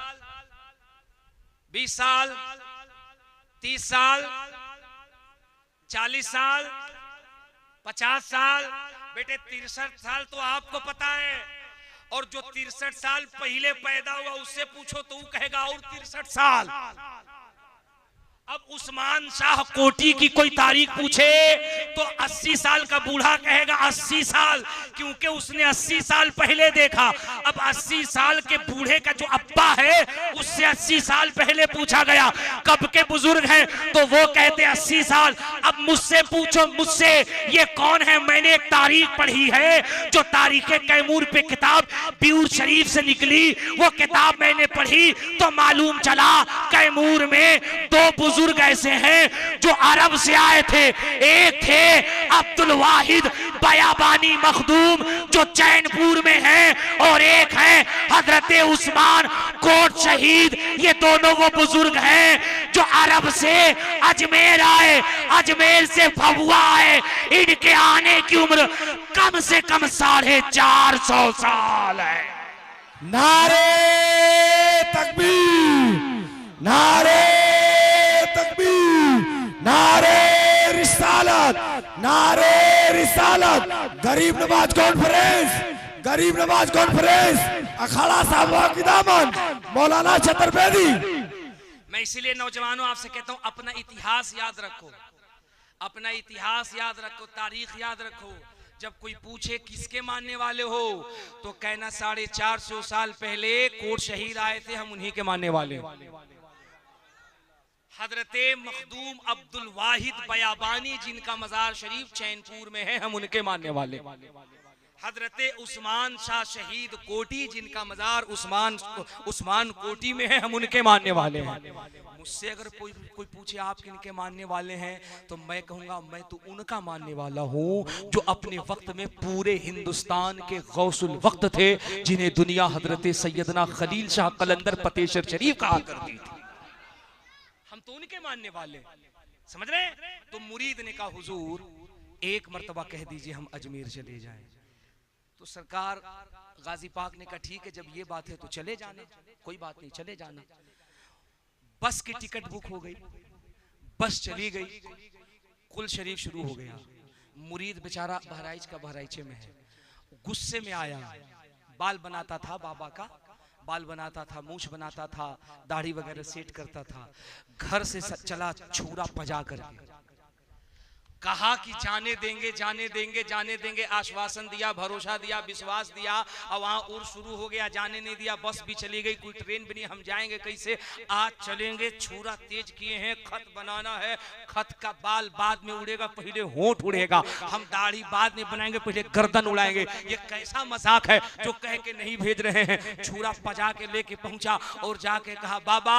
20 साल, 30 साल, 40 साल, 50 साल? बेटे 63 साल तो आपको पता है, और जो 63 साल पहले पैदा हुआ उससे पूछो तो वो कहेगा और 63 साल। अब उस्मान शाह कोटी की कोई तारीख पूछे तो 80 साल का बूढ़ा कहेगा 80 साल, क्योंकि उसने 80 साल पहले देखा। अब 80 साल के बूढ़े का जो अब्बा है उससे 80 साल पहले पूछा गया कब के बुजुर्ग हैं, तो वो कहते 80 साल। अब मुझसे पूछो, मुझसे ये कौन है? मैंने एक तारीख पढ़ी है जो तारीख कैमूर पे किताब ब्यूर शरीफ से निकली, वो किताब मैंने पढ़ी तो मालूम चला कैमूर में 2 बुजुर्ग ऐसे हैं जो अरब से आए थे। एक थे अब्दुल वाहिद बयाबानी मखदूम जो चैनपुर में हैं, और एक है हजरत उस्मान कोट शहीद। ये दोनों वो बुजुर्ग हैं जो अरब से अजमेर आए, अजमेर से भभुआ आए। इनके आने की उम्र कम से कम 450 साल है। नारे तकबीर, नारे तकबीर, नारे रिसालत, नारे रिसालत। गरीब नवाज कॉन्फ्रेंस, गरीब नवाज कॉन्फ्रेंस, अखाड़ा साहब की दामन, मौलाना चतुर्वेदी। मैं इसीलिए नौजवानों आपसे कहता हूं, अपना इतिहास याद रखो, अपना इतिहास याद रखो, तारीख याद रखो। जब कोई पूछे किसके मानने वाले हो, तो कहना 450 साल पहले कोट शहीद आए थे, हम उन्हीं के मानने वाले। हजरते मखदूम अब्दुल वाहिद बयाबानी जिनका मजार शरीफ चैनपुर में है, हम उनके मानने वाले। हजरते उस्मान शाह शहीद कोटी जिनका मजार उस्मान कोटी में है, हम उनके मानने वाले हैं। मुझसे अगर कोई पूछे आप किनके मानने वाले हैं, तो मैं कहूंगा मैं तो उनका मानने वाला हूं जो अपने वक्त में पूरे हिंदुस्तान के गौसुल वक्त थे, जिन्हें दुनिया हजरत सैयदना खलील शाह कलंदर फतेहशर शरीफ कहा करती थी। हम तो उनके मानने वाले, समझ रहे हैं? तो मुरीद ने कहा हुजूर एक मर्तबा कह दीजिए हम अजमेर चले जाएं। तो सरकार गाजी पाक ने कहा ठीक है, जब ये बात है तो चले जाना, कोई बात नहीं, चले जाना। बस की टिकट बुक हो गई, बस चली गई, कुल शरीफ शुरू हो गया। मुरीद बेचारा बहराइच का बहराइचे में है, गुस्से में आया। बाल बनाता था, बाबा का बाल बनाता था, मूछ बनाता था, दाढ़ी वगैरह सेट करता था। घर से चला छुरा पजा करके, कहा कि जाने देंगे जाने देंगे जाने देंगे, आश्वासन दिया, भरोसा दिया, विश्वास दिया, और वहां उड़ शुरू हो गया, जाने नहीं दिया। बस भी चली गई, कोई ट्रेन भी नहीं, हम जाएंगे कैसे? आज चलेंगे, छुरा तेज किए हैं, खत बनाना है, खत का बाल बाद में उड़ेगा, पहले होंठ उड़ेगा, हम दाढ़ी बाद में बनाएंगे, पहले गर्दन उड़ाएंगे। ये कैसा मजाक है जो कह के नहीं भेज रहे हैं। छुरा पजा के लेके पहुंचा और जाके कहा बाबा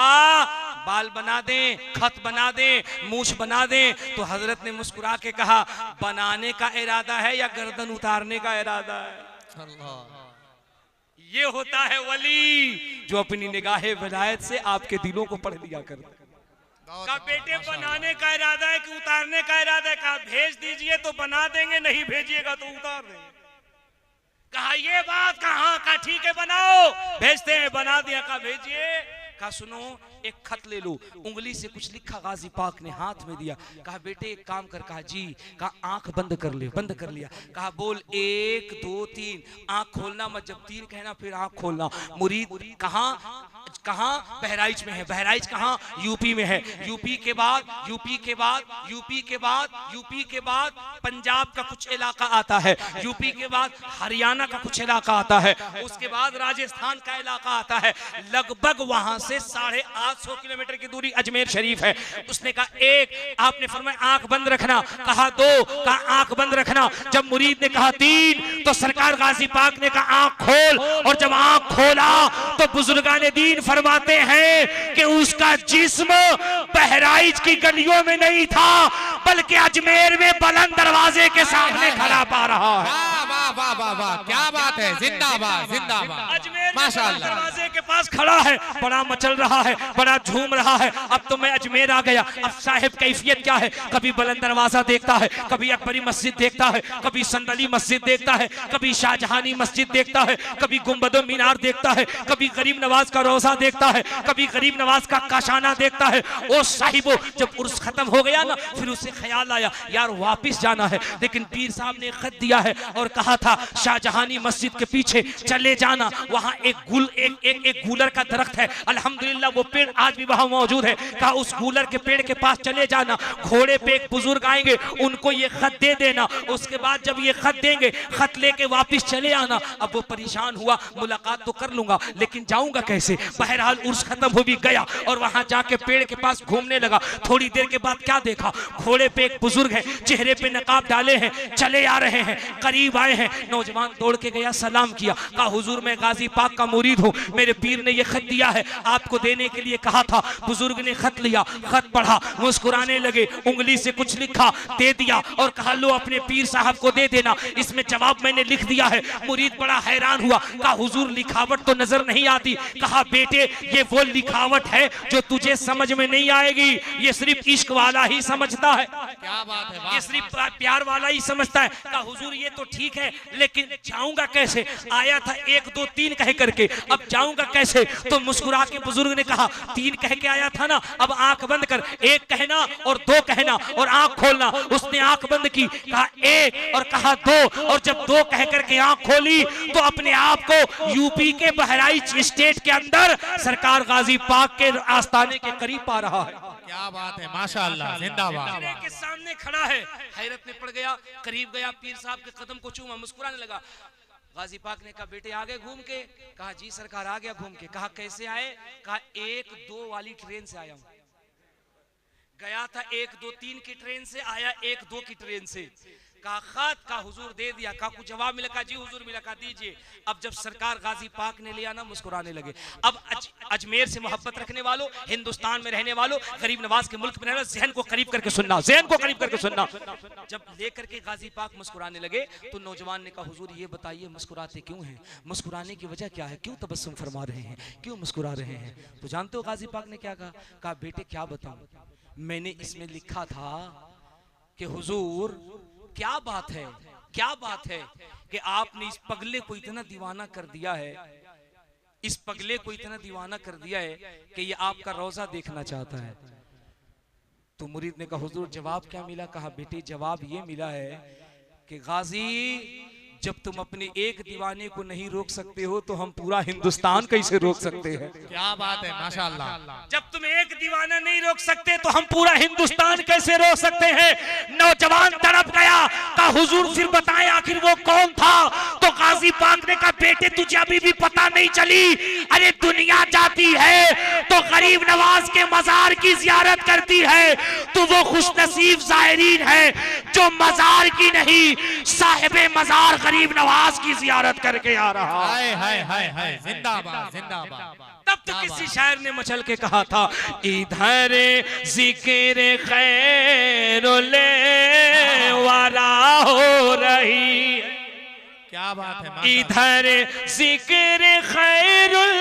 बाल बना दें, खत बना दें, मूछ बना दें। तो हजरत ने मुस्कुरा के कहा बनाने का इरादा है या गर्दन उतारने का इरादा है? ये होता है वली जो अपनी निगाहे विलायत से आपके दिलों को पढ़ लिया कर। का बेटे बनाने का इरादा है कि उतारने का इरादा है? कहा भेज दीजिए तो बना देंगे, नहीं भेजिएगा तो उतार देंगे। कहा ये बात कहाँ का, ठीक है बनाओ, भेजते हैं, बना दिया, कहा भेजिए। कहा सुनो एक खत ले लो, उंगली से कुछ लिखा, गाजी पाक ने हाथ में दिया, कहा बेटे एक काम कर, कहा जी, कहा आंख बंद कर ले, बंद कर लिया, कहा बोल 1 2 3, आंख खोलना मत, जब 3 कहना फिर आंख खोलना। मुरीद कहाँ कहाँ? बहराइच में है। बहराइच कहाँ? यूपी में है। यूपी के बाद यूपी के बाद यूपी के बाद यूपी के बाद पंजाब का कुछ इलाका आता है, यूपी के बाद हरियाणा का कुछ इलाका आता है, उसके बाद राजस्थान का इलाका आता है। लगभग वहां से 850 किलोमीटर की दूरी अजमेर शरीफ है। उसने कहा एक, आपने फरमाया आंख बंद रखना, कहा 2, कहा आंख बंद रखना। जब मुरीद ने कहा 3, तो सरकार गाजी पाक ने कहा आंख खोल, और जब आंख खोला तो बुजुर्गाने दीन फरमाते हैं कि उसका जिस्म बहराइच की गलियों में नहीं था, बल्कि अजमेर में बुलंद दरवाजे के सामने खड़ा पा रहा है। वाह वाह वाह वाह, क्या बात है, जिंदाबाद जिंदाबाद, अजमेर माशाअल्लाह। दरवाजे के पास खड़ा है, बड़ा मचल रहा है, बड़ा झूम रहा है। अब तो मैं अजमेर आ गया। अब साहिब कैफियत क्या है, कभी बुलंद दरवाजा देखता है, कभी अकबरी मस्जिद देखता है, कभी संदली मस्जिद देखता है, कभी शाहजहानी मस्जिद देखता है, कभी गुंबदो मीनार देखता है, कभी गरीब नवाज का रोजा देखता है, कभी गरीब नवाज का काशाना देखता है। ओ साहिबो, जब उर्स खत्म हो गया ना, फिर उसे ख्याल आया यार वापिस जाना है, लेकिन पीर साहब ने खत दिया है और कहा था शाहजहानी मस्जिद के पीछे चले जाना, वहां एक गूलर का दरख्त है, अल्हम्दुलिल्लाह वो पेड़ आज भी वहां मौजूद है। कहा उस गूलर के पेड़ के पास चले जाना, घोड़े पे एक बुजुर्ग आएंगे, उनको ये खत दे देना, उसके बाद जब ये खत देंगे, खत लेके वापिस चले आना। अब वो परेशान हुआ, मुलाकात तो कर लूंगा लेकिन जाऊंगा कैसे। बहरहाल उर्स खत्म हो भी गया और वहां जाके पेड़ के पास घूमने लगा। थोड़ी देर के बाद क्या देखा, घोड़े पे एक बुजुर्ग है, चेहरे पे नकाब डाले हैं, चले आ रहे हैं, करीब आए हैं। नौजवान दौड़ के गया, सलाम किया, कहा हुजूर मैं गाजी पाक का मुरीद हूँ, मेरे पीर ने ये खत दिया है, आपको देने के लिए कहा था। बुजुर्ग ने खत लिया, खत पढ़ा, मुस्कुराने लगे, उंगली से कुछ लिखा, दे दिया और कहा लो अपने पीर साहब को दे देना, इसमें जवाब मैंने लिख दिया है। मुरीद बड़ा हैरान हुआ, कहा हुजूर लिखावट तो नजर नहीं आती। कहा बेटे ये वो लिखावट है जो तुझे समझ में नहीं आएगी, ये सिर्फ इश्क वाला ही समझता है, क्या बात है, ये सिर्फ प्यार वाला ही समझता है। कहा हुजूर ये तो ठीक है, लेकिन जाऊंगा कैसे? आया था 1 2 3 कह करके, अब जाऊंगा कैसे? तो मुस्कुरा के बुजुर्ग ने कहा 3 कह के आया था ना, अब आंख बंद कर, 1 कहना और 2 कहना और आंख खोलना। उसने आंख बंद की, कहा 1 और कहा 2, और जब 2 कह करके आंख खोली तो अपने आप को यूपी के बहराइच स्टेट के अंदर सरकार गाजी पाक के आस्थाने के करीब पा रहा है। क्या बात है, माशाअल्लाह, जिंदाबाद। के सामने खड़ा है, हैरत में पड़ गया, करीब गया, पीर साहब के कदम को चूमा, मुस्कुराने लगा। गाजी पाक ने कहा बेटे आ गए घूम के? कहा जी सरकार आ गया घूम के। कहा कैसे आए? कहा 1 2 वाली ट्रेन से आया हूं, गया था 1 2 3 की ट्रेन से, आया 1 2 की ट्रेन से। कहा खत, का हुजूर दे दिया, का कुछ जवाब मिला? कहा जी हुजूर मिला। कहा दीजिए। अब जब सरकार गाजी पाक ने लिया ना, मुस्कुराने लगे। अब अजमेर से मोहब्बत रखने वालों, हिंदुस्तान में रहने वालों, गरीब नवाज के मुल्क में रहने वालों, ज़हन को करीब करके सुनना, ज़हन को करीब करके सुनना। जब लेकर के गाजी पाक मुस्कुराने लगे तो नौजवान ने कहा हुजूर ये बताइए मुस्कुराते क्यों हैं, मुस्कुराने की वजह क्या है, क्यों तबस्सुम फरमा रहे हैं, क्यों मुस्कुरा रहे हैं? तो जानते हो गाजी पाक ने क्या कहा? कहा बेटे क्या बताऊं, मैंने इसमें लिखा था कि हुजूर क्या बात है, क्या बात है कि आपने इस पगले को इतना दीवाना कर दिया है, इस पगले को इतना दीवाना कर दिया है कि ये आपका रोजा देखना चाहता है। तो मुरीद ने कहा हुजूर जवाब क्या मिला? कहा बेटे जवाब ये मिला है कि गाजी जब तुम अपने एक दीवाने को नहीं रोक सकते हो तो हम पूरा हिंदुस्तान कैसे रोक सकते हैं? क्या बात है, माशाअल्लाह। जब तुम एक दीवाना नहीं रोक सकते तो हम पूरा हिंदुस्तान कैसे रोक सकते हैं? नौजवान तड़प गया, कहा हुजूर फिर बताएं आखिर वो कौन था? तो गाजी पाक ने कहा बेटे तुझे अभी भी पता नहीं चली, अरे दुनिया जाती है तो गरीब नवाज के मजार की जियारत करती है, तो वो खुशनसीब जायरीन है जो मजार की नहीं साहिबे मजार गरीब नवाज की जियारत करके आ रहा है। हाय हाय हाय, जिंदाबाद जिंदाबाद। तब तो किसी शायर ने मचल के कहा था इधर जिक्र खैरुल वरा हो रही, क्या बात है, इधर जिक्र खैरुल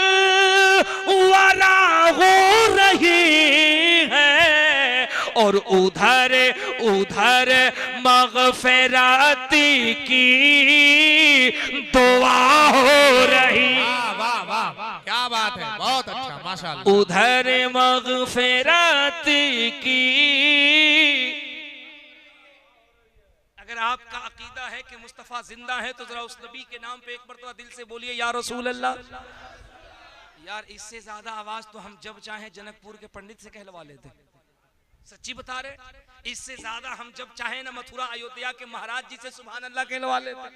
वरा हो रही है और उधर उधर मगफिरत की दुआ हो रही। वाह वाह वाह, क्या बात है, बहुत अच्छा, माशाअल्लाह। उधर मगफिरत की। अगर आपका अकीदा है कि मुस्तफा जिंदा है तो जरा उस नबी के नाम पे एक मरतबा दिल से बोलिए या रसूल अल्लाह। यार इससे ज्यादा आवाज तो हम जब चाहे जनकपुर के पंडित से कहलवा लेते, सच्ची बता रहे। इससे ज्यादा हम जब चाहे ना मथुरा अयोध्या के महाराज जी से सुभान अल्लाह कहलवा लेते।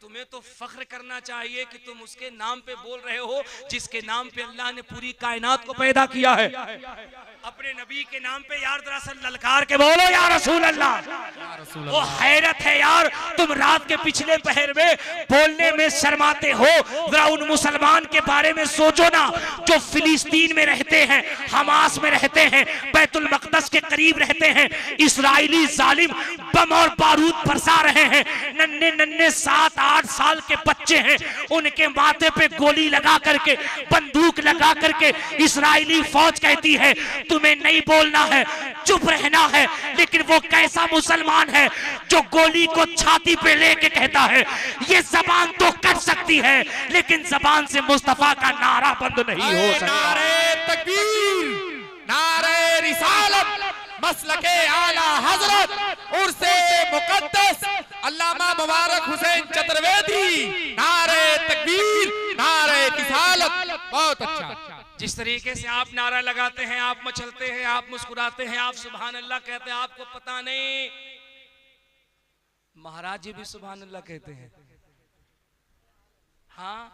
तुम्हें तो फख्र करना चाहिए कि तुम उसके नाम पे बोल रहे हो जिसके नाम पे अल्लाह ने पूरी कायनात को पैदा किया है। अपने नबी के नाम पे यार जरा सा ललकार के बोलो या रसूल अल्लाह। वो हैरत है यार, तुम रात के पिछले पहर में बोलने में शर्माते हो। जरा उन मुसलमान के बारे में सोचो ना जो फिलिस्तीन में रहते हैं, हमास में रहते हैं, बैतुल मक़दस के करीब रहते हैं। इस्राएली जालिम बम और बारूद बरसा रहे हैं। नन्हे नन्हे 7-8 साल के बच्चे हैं, उनके माथे पे गोली लगा करके, बंदूक लगा करके इस्राएली फौज कहती है तुम्हें नहीं बोलना है, चुप रहना है। लेकिन वो कैसा मुसलमान है जो गोली को छाती पे लेके कहता है ये जबान तो कर सकती है लेकिन जबान से मुस्तफा का नारा बंद नहीं हो सकता। नारे तकबीर, नारे रिसालत, मसलके आला हजरत उर्से मुकद्दस अल्लामा मुबारक हुसैन चतुर्वेदी, नारे तकबीर, नारे रिसालत। बहुत अच्छा। जिस तरीके से आप नारा लगाते हैं, आप मचलते हैं, आप मुस्कुराते हैं, आप सुभान अल्लाह कहते हैं, आपको पता नहीं महाराज जी भी सुभान अल्लाह कहते हैं। हाँ,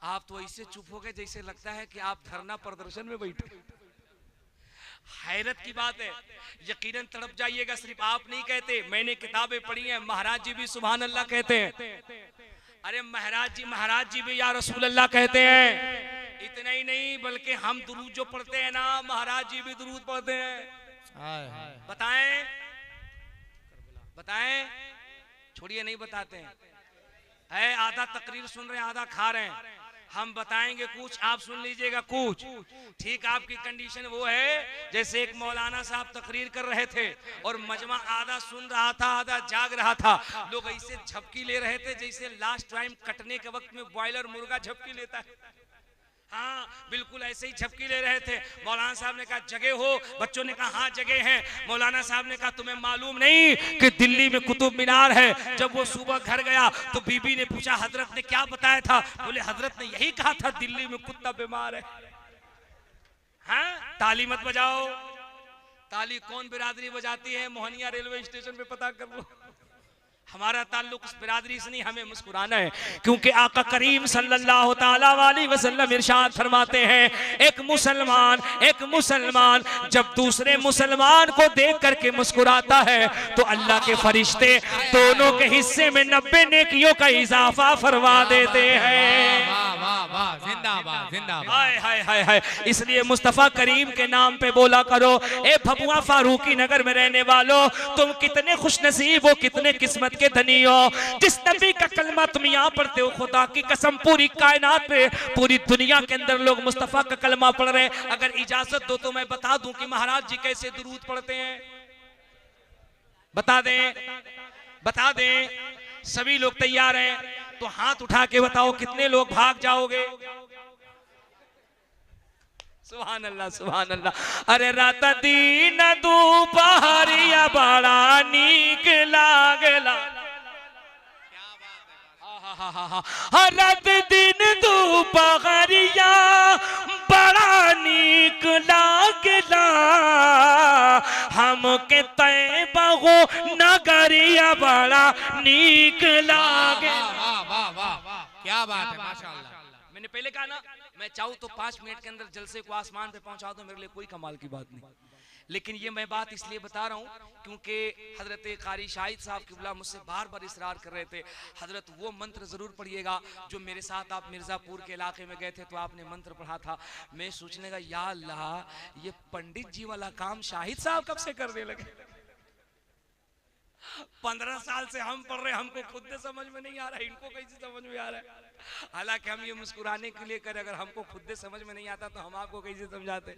आप तो ऐसे चुप हो गए जैसे लगता है कि आप धरना प्रदर्शन में बैठे। हैरत की बात है, यकीनन तड़प जाइएगा। सिर्फ आप नहीं कहते, मैंने किताबें पढ़ी हैं, महाराज जी भी सुभान अल्लाह कहते हैं। अरे महाराज जी भी या रसूल अल्लाह कहते हैं। इतना ही नहीं बल्कि हम दुरूद जो पढ़ते हैं ना, महाराज जी भी दुरूद पढ़ते हैं। बताएं बताएं, छोड़िए नहीं बताते हैं। है आधा तकरीर सुन रहे हैं, आधा खा रहे हैं। हम बताएंगे कुछ, आप सुन लीजिएगा कुछ। ठीक आपकी कंडीशन वो है जैसे एक मौलाना साहब तकरीर कर रहे थे और मजमा आधा सुन रहा था, आधा जाग रहा था। लोग ऐसे झपकी ले रहे थे जैसे लास्ट टाइम कटने के वक्त में बॉयलर मुर्गा झपकी लेता है। हाँ, बिल्कुल ऐसे ही झपकी ले रहे थे। मौलाना साहब ने कहा जगह हो, बच्चों ने कहा हाँ जगह हैं। मौलाना साहब ने कहा तुम्हें मालूम नहीं कि दिल्ली में कुतुब मीनार है। जब वो सुबह घर गया तो बीबी ने पूछा हजरत ने क्या बताया था? बोले हजरत ने यही कहा था दिल्ली में कुत्ता बीमार है। हाँ, ताली मत बजाओ। ताली कौन बिरादरी बजाती है मोहनिया रेलवे स्टेशन पे पता कर लो। हमारा ताल्लुक उस बिरादरी से नहीं, हमें मुस्कुराना है। क्योंकि आका करीम सल्लल्लाहु ताला अलैहि वसल्लम इरशाद फरमाते हैं एक मुसलमान जब दूसरे मुसलमान को देख करके मुस्कुराता है तो अल्लाह के फरिश्ते दोनों के हिस्से में 90 नेकियों का इजाफा फरमा देते हैं। जिंदाबाद जिंदाबाद। हाय हाय हाय हाय। इसलिए मुस्तफा करीम के नाम पे बोला करो। ए भभुआ फारूकी नगर में रहने वालों, तुम कितने खुशनसीब हो, कितने किस्मत के धनी हो। जिस नबी का कलमा तुम यहाँ पढ़ते हो, खुदा की कसम पूरी कायनात पे, पूरी दुनिया के अंदर लोग मुस्तफा का कलमा पढ़ रहे हैं। अगर इजाजत दो तो मैं बता दूं कि महाराज जी कैसे दुरूद पढ़ते हैं। बता दें। सभी लोग तैयार हैं तो हाथ उठा के बताओ कितने लोग भाग जाओगे। सुभान अल्लाह सुभान अल्लाह। अरे रात दिन दोपहरिया बड़ा नीक लागला। रात दिन दोपहरिया बड़ा नीक लागला। हमके तैबा हो नगरिया बड़ा नीक लागे। क्या बात है, माशाअल्लाह। मैंने पहले कहा ना, मैं चाहूँ तो 5 मिनट के अंदर जलसे को आसमान पे पहुंचा दूं, मेरे लिए कोई कमाल की बात नहीं। लेकिन ये मैं बात इसलिए बता रहा हूँ क्योंकि हजरत कारी शाहिद साहब किबला मुझसे बार बार इसरार कर रहे थे हजरत वो मंत्र जरूर पढ़िएगा जो मेरे साथ आप मिर्जापुर के इलाके में गए थे तो आपने मंत्र पढ़ा था। मैं सोचने का या अल्लाह, ये पंडित जी वाला काम शाहिद साहब कब से करने लगे। 15 साल से हम पढ़ रहे, हमको खुद से समझ में नहीं आ रहा है, इनको कैसे समझ में आ रहा है। हालांकि हम ये मुस्कुराने के लिए करें, अगर हमको खुद से समझ में नहीं आता तो हम आपको कैसे समझाते।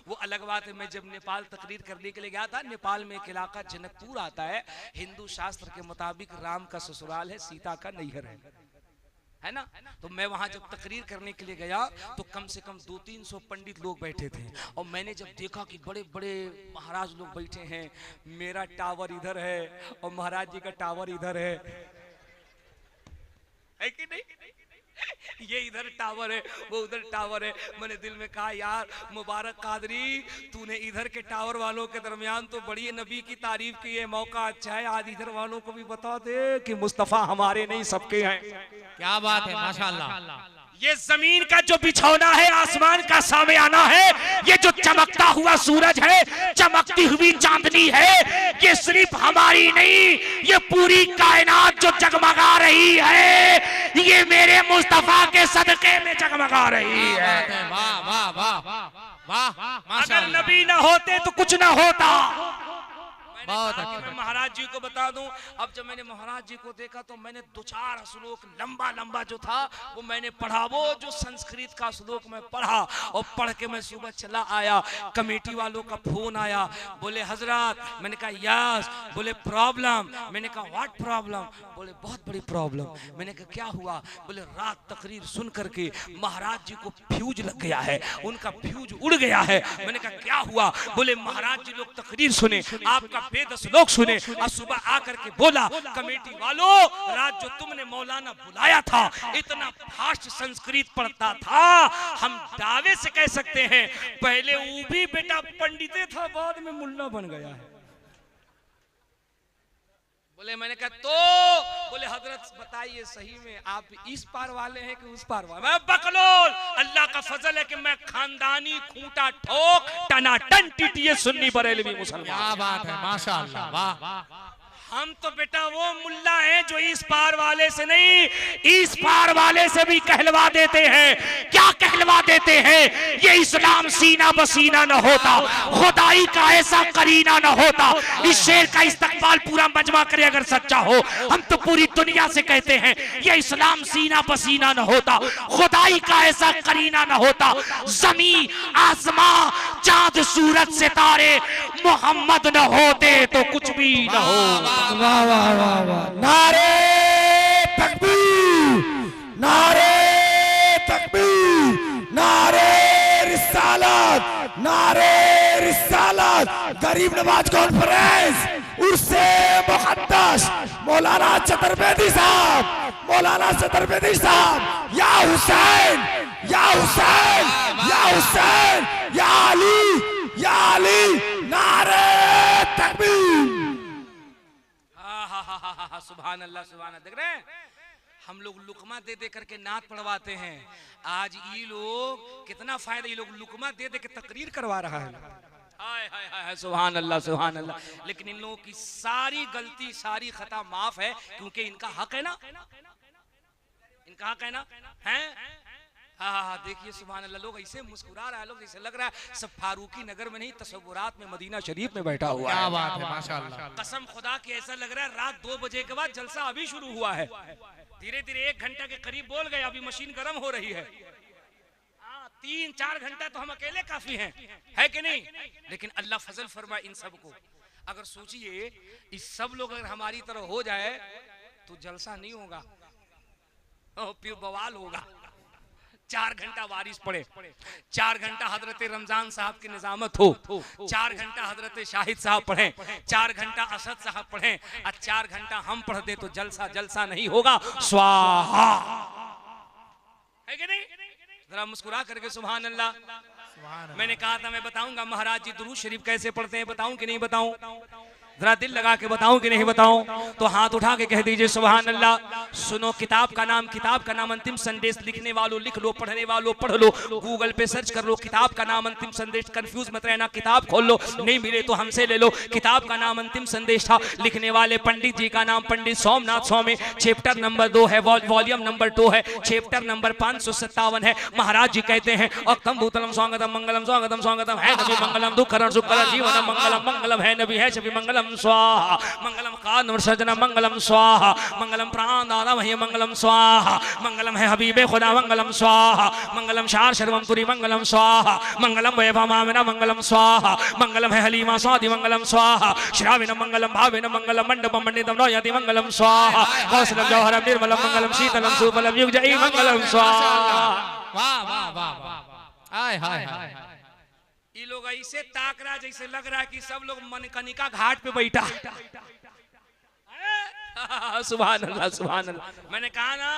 वो अलग बात है। मैं जब नेपाल तकरीर करने के लिए गया था, नेपाल में एक इलाका जनकपुर आता है, हिंदू शास्त्र के मुताबिक राम का ससुराल है, सीता का नैहर है ना। तो मैं वहां जब तकरीर करने के लिए गया तो कम से कम 200-300 पंडित लोग बैठे थे, और मैंने जब देखा कि बड़े बड़े महाराज लोग बैठे हैं, मेरा टावर इधर है और महाराज जी का टावर इधर है कि नहीं, ये इधर टावर है, वो उधर टावर है। मैंने दिल में कहा यार मुबारक कादरी, तूने इधर के टावर वालों के दरमियान तो बड़ी नबी की तारीफ की है, मौका अच्छा है, आज इधर वालों को भी बता दे कि मुस्तफा हमारे नहीं सबके हैं। क्या बात है, माशाअल्लाह। ये जमीन का जो बिछौना है, आसमान का सामयाना है, ये जो चमकता हुआ सूरज है, चमकती हुई चांदनी है, ये सिर्फ हमारी नहीं, ये पूरी कायनात जो जगमगा रही है, ये मेरे मुस्तफा के सदके में जगमगा रही है। वाह वाह वाह वाह। अगर नबी ना होते तो कुछ ना होता। बहुत अच्छा। मैं महाराज जी को बता दूं, अब जब मैंने महाराज जी को देखा तो मैंने 2-4 श्लोक लंबा लंबा जो था वो मैंने पढ़ा, वो जो संस्कृत का श्लोक मैं पढ़ा, और पढ़ के मैं सुबह चला आया। कमेटी वालों का फोन आया, बोले हजरत, मैंने कहा यस, बोले प्रॉब्लम, मैंने कहा व्हाट प्रॉब्लम, बोले बहुत बड़ी प्रॉब्लम। मैंने कहा क्या हुआ, बोले रात तकरीर सुन करके महाराज जी को फ्यूज लग गया है, उनका फ्यूज उड़ गया है। मैंने कहा क्या हुआ, बोले महाराज जी लोग तकरीर सुने, आपका 10 लोग सुने, और सुबह आकर के बोला कमेटी वालों, रात जो तुमने मौलाना बुलाया था इतना फास्ट संस्कृत पढ़ता था, हम दावे से कह सकते हैं पहले वो भी बेटा पंडिते था, बाद में मुल्ला बन गया है। बोले, मैंने कहा तो, बोले हजरत बताइए सही में आप इस पार वाले हैं कि उस पार वाले। मैं बकलोल, अल्लाह का फजल है कि मैं खानदानी खूंटा ठोक टनाटन टीटीए सुन्नी बरेलवी मुसलमान। क्या बात है, माशाअल्लाह, वाह। हम तो बेटा वो मुल्ला हैं जो इस पार वाले से नहीं, इस पार वाले से भी कहलवा देते हैं। क्या कहलवा देते हैं, ये इस्लाम सीना बसीना न होता, खुदाई का ऐसा करीना न होता। इस शेर का इस्तकबाल पूरा मजमा करे अगर सच्चा हो। हम तो पूरी दुनिया से कहते हैं ये इस्लाम सीना बसीना न होता, खुदाई का ऐसा करीना न होता। जमीन आसमां चांद सूरज सितारे मोहम्मद न होते तो कुछ भी न हो। वाह वाह वाह वाह। नारे तकबीर, नारे तकबीर, नारे रिसालत, नारे रिसालत। गरीब नवाज कॉन्फ्रेंस उर्से मुक़द्दस मौलाना चतुर्वेदी साहब, मौलाना चतुर्वेदी साहब, या हुसैन, या हुसैन, या हुसैन, या अली, या अली। नारे तकबीर। सुभान अल्लाह, सुभान अल्लाह। देख रहे हैं हम लोग लुकमा दे दे करके नात पढ़वाते हैं, आज ये लोग कितना फायदा, ये लोग लुकमा दे दे के तकरीर करवा रहा है। हाय हाय हाय, सुभान अल्लाह, सुभान अल्लाह। लेकिन इन लोगों की सारी गलती सारी खता माफ है, क्योंकि इनका हक है ना, इनका हक है ना, है। हाँ, देखिए सुभान अल्लाह, लोग ऐसे मुस्कुरा रहा है, लोग जैसे लग रहा है सब फारूकी नगर में नहीं, तसव्वुरात में मदीना शरीफ में बैठा हुआ है। क्या बात है, माशाअल्लाह। कसम खुदा की ऐसा लग रहा है रात 2 बजे के बाद जलसा अभी शुरू हुआ है, धीरे धीरे 1 घंटा के करीब बोल गए, अभी मशीन गर्म हो रही है। 3-4 घंटा तो हम अकेले काफी हैं, है कि नहीं। लेकिन अल्लाह फजल फरमाए इन सबको। अगर सोचिए इस सब लोग अगर हमारी तरह हो जाए तो जलसा नहीं होगा, फिर बवाल होगा। 4 घंटा बारिश पड़े, 4 घंटा हजरत रमजान साहब की निजामत हो, 4 घंटा हजरत शाहिद साहब पढ़े, 4 घंटा असद साहब पढ़े, और 4 घंटा हम पढ़ दे तो जलसा जलसा नहीं होगा। स्वाहा, है कि नहीं। जरा मुस्कुरा करके सुभान अल्लाह। मैंने कहा था मैं बताऊंगा महाराज जी दुरूद शरीफ कैसे पढ़ते हैं, बताऊं कि नहीं बताऊं, जरा दिल लगा के बताऊं कि नहीं बताऊं। तो हाथ उठा के कह दीजिए सुभान अल्लाह। सुनो किताब का नाम अंतिम संदेश, लिखने वालों लिख लो, पढ़ने वालों पढ़ लो, गूगल पे सर्च कर लो किताब का नाम अंतिम संदेश, कंफ्यूज मत रहना, किताब खोल लो, नहीं मिले तो हमसे ले लो। किताब का नाम अंतिम संदेश था, लिखने वाले पंडित जी का नाम पंडित सोमनाथ स्वामी, चैप्टर नंबर 2 है, वॉल्यूम नंबर 2 है, चैप्टर नंबर 557 है। महाराज जी कहते हैं अक्तम भूतलम स्वागतम मंगलम स्वागतम स्वागतम है नबी मंगलम दुखहरण सुखहरण जीवनम मंगलम मंगलम है नबी है शफी मंगलम मंगलम स्वाहा मंगलम कान वर्षजना मंगलम स्वाहा मंगलम प्राणदाता वही मंगलम स्वाहा मंगलम है हबीबे खुदा मंगलम स्वाहा मंगलम शार शर्वम पुरी मंगलम स्वाहा मंगलम वैभवामिना मंगलम स्वाहा मंगलम है हलीमा स्वाति मंगलम स्वाहा श्राविन मंगलम भाविन मंगलम मंडपम मंडितम नौयति मंगलम स्वाहा कौशलम जौहरम निर्मलम मंगलम शीतलम सुफलम युगजयी मंगलम स्वाहा। वाह वाह वाह वाह हाय हाय हाय। ये लोग ऐसे ताक रहा जैसे लग रहा है कि सब लोग मनकनिका घाट पे बैठा। सुभान अल्लाह सुभान अल्लाह। मैंने कहा ना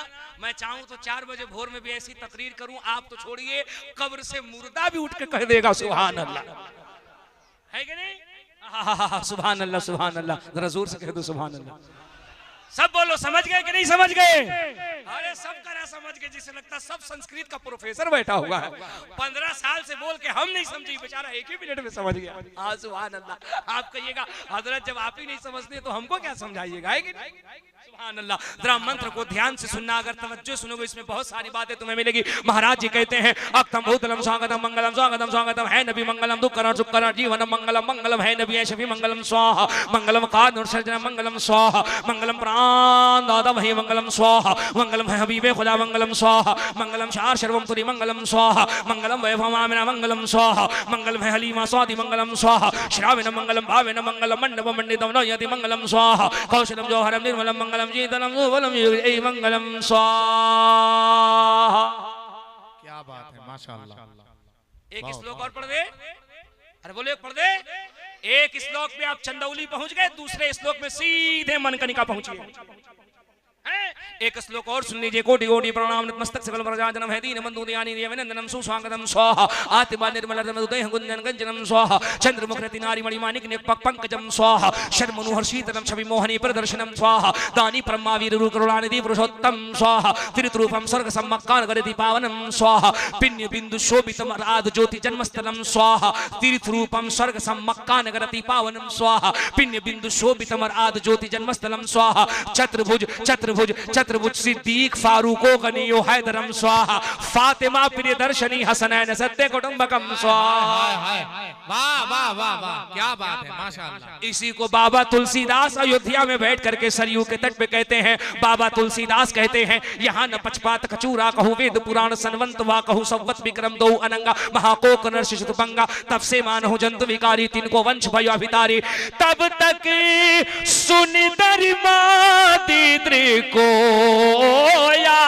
मैं चाहूं तो 4 बजे भोर में भी ऐसी तकरीर करूं, आप तो छोड़िए कब्र से मुर्दा भी उठ के कह देगा सुभान अल्लाह, है कि नहीं? सुभान अल्लाह सुभान अल्लाह। जरा जोर से कह दो सुभान अल्लाह। सब बोलो समझ गए कि नहीं समझ गए? अरे सब करा समझ गए, जिसे लगता सब संस्कृत का प्रोफेसर बैठा हुआ है। 15 साल से बोल के हम नहीं समझे, बेचारा 1 ही मिनट में समझ गया। हाँ सुभान अल्लाह। आप कहिएगा हजरत जब आप ही नहीं समझते तो हमको क्या समझाइएगा, है कि नहीं? सुभान अल्लाह। जरा मंत्र को ध्यान से सुनना, अगर तवज्जो सुनोगे इसमें बहुत सारी बातें तुम्हें मिलेगी। महाराज जी कहते हैं अक्तम भूतलम स्वागतम मंगलम स्वागतम स्वागतम है नबी मंगलम दुक्करण सुक्करण जीवनम मंगलम मंगलम है नबी शफी मंगलम स्वाहा मंगलम कान वर्षजना मंगलम स्वाहा मंगलम दादा वही मंगलम स्वाहा मंगलम है हबीबे खुदा मंगलम स्वाहा मंगलम शार शर्वम तुरी मंगलम स्वाहा मंगलम वैभवामिना मंगलम स्वाहा मंगलम है हलीमा स्वाति मंगलम स्वाहा श्राविन मंगलम भाविन मंगलम मंडपम मंडितम नौयति मंगलम स्वाहा कौशलम जौहरम निर्मलम मंगलम शीतलम सुफलम युगजयी मंगलम स्वाहा। क्या बात है माशाअल्लाह। एक श्लोक और पढ़ दे। अरे बोले पढ़ दे। एक श्लोक में आप चंदौली पहुंच गए, दूसरे श्लोक में सीधे मनकनिका पहुंचिए। एक श्लोक और सुन लीजिए। कोटि कोटि प्रणाम नतमस्तक सकल प्रजाजनम है दीन बंधु दयानि देवनंदनम सुस्वागतम स्वाहा आतिमा निर्मलम उदय गुंजन गंजनम स्वाहा चंद्रमुख रति नारी मणि माणिक ने पंकजम स्वाहा शर्मनुहर शीतलम छवि मोहनी प्रदर्शनम स्वाहा दानी ब्रह्मावीर करुणानिधि पुरुषोत्तम स्वाहा त्रिरूपम स्वर्ग सम्मक्कान करति पावनम स्वाहा पिण्य बिंदु शोभितम राध ज्योति जन्मस्थलम स्वाहा तीर्थरूपम स्वर्ग सम्मक्कान करति पावनम स्वाहा पिण्य बिंदु शोभितम राध ज्योति जन्मस्थलम स्वाहा चतुर्भुज चतुर्भुज चतुर्भुज सिद्दीक फारूको गनियो हैदरम स्वाहा फातिमा प्रिय दर्शनी हसनैन सत्य कुटुंबकम स्वाहा। वाह वाह वाह वाह क्या बात है माशाअल्लाह। इसी को बाबा तुलसीदास अयोध्या में बैठ करके सरयू के तट पे कहते हैं। बाबा तुलसीदास कहते हैं यहाँ न पक्षपात कचूरा कहूँ वेद पुराण सनवंत वा कहूँ संवत विक्रम दो अनंगा महाकोक नर्ष शतुपंगा तब से मानहु जंतु विकारी तिनको वंश भयो अभितारी तब तक सुन दरिमा दीद्री को या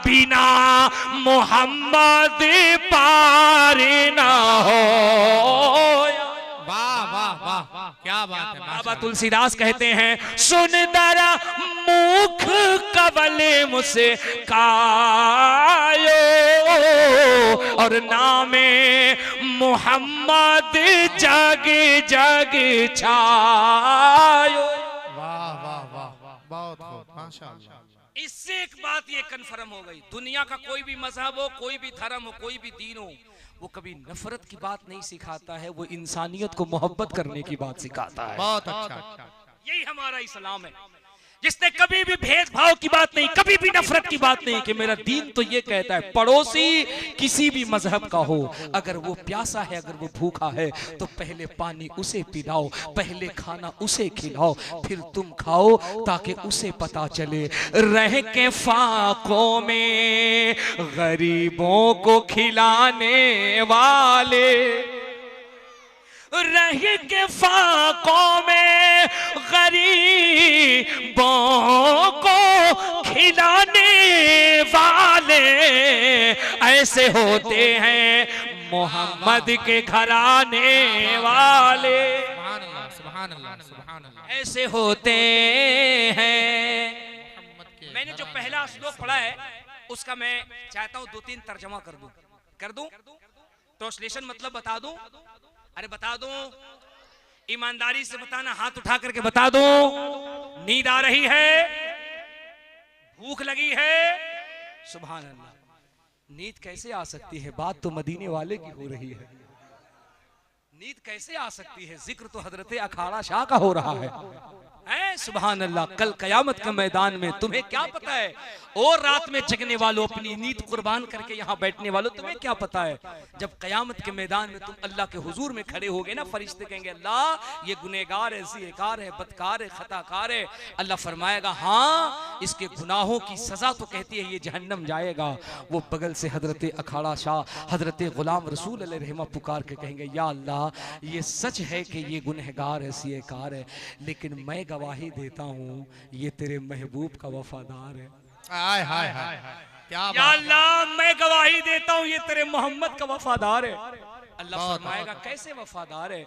बिना मोहम्मद पार ना हो। वाह वाह वाह क्या बात है। बाबा तुलसीदास कहते हैं सुन दरा मुख कवले मुझसे कायो और नामे मोहम्मद जग जग छायो। वाह वाह वाह बहुत खूब माशाअल्लाह। इससे एक बात ये कन्फर्म हो गई, दुनिया का कोई भी मजहब हो, कोई भी धर्म हो, कोई भी दीन हो, वो कभी नफरत की बात नहीं सिखाता है, वो इंसानियत को मोहब्बत करने की बात सिखाता है। बहुत अच्छा। यही हमारा इस्लाम है, जिसने कभी भी भेदभाव की बात नहीं, कभी भी नफरत की बात नहीं। कि मेरा दीन तो ये कहता है पड़ोसी किसी भी मजहब का हो, अगर वो प्यासा है, अगर वो भूखा है, तो पहले पानी उसे पिलाओ, पहले खाना उसे खिलाओ, फिर तुम खाओ, ताकि उसे पता चले रह के फाकों में गरीबों को खिलाने वाले, रह के फाकों में गरीबों को खिलाने वाले ऐसे होते हैं मोहम्मद के घराने वाले। सुभान अल्लाह सुभान अल्लाह। ऐसे होते हैं। मैंने जो पहला श्लोक पढ़ा है उसका मैं चाहता हूं 2-3 तर्जमा कर दूं ट्रांसलेशन मतलब बता दूं। अरे बता दूं, ईमानदारी से बताना, हाथ उठा करके बता दूं। नींद आ रही है, भूख लगी है, सुभान अल्लाह। नींद कैसे आ सकती है? बात तो मदीने वाले की हो रही है। नींद कैसे आ सकती है? जिक्र तो हजरत अखाड़ा शाह का हो रहा है। हैं? सुभान अल्लाह। कल कयामत के मैदान में तुम्हें क्या पता है, और रात में जगने वालों, अपनी नींद कुर्बान करके यहाँ बैठने वालों, तुम्हें क्या पता है, जब कयामत के मैदान में तुम अल्लाह के हुजूर में खड़े होगे ना, फरिश्ते कहेंगे अल्लाह ये गुनहगार है, ज़ियकार है, बदकार है, खताकार है। अल्लाह फरमाएगा हाँ इसके गुनाहों की सजा तो कहती है ये जहन्नम जाएगा। वो बगल से हजरत अखाड़ा शाह, हजरत गुलाम रसूल अलैहि रहमा पुकार के कहेंगे या अल्लाह ये सच है कि ये गुनहगार है, ज़ियकार है, लेकिन मैं गवाही देता हूँ ये तेरे महबूब का वफादार है। हाय हाय हाय क्या या अल्लाह मैं गवाही देता हूँ ये तेरे मोहम्मद का वफादार है। अल्लाह फरमाएगा कैसे वफादार है?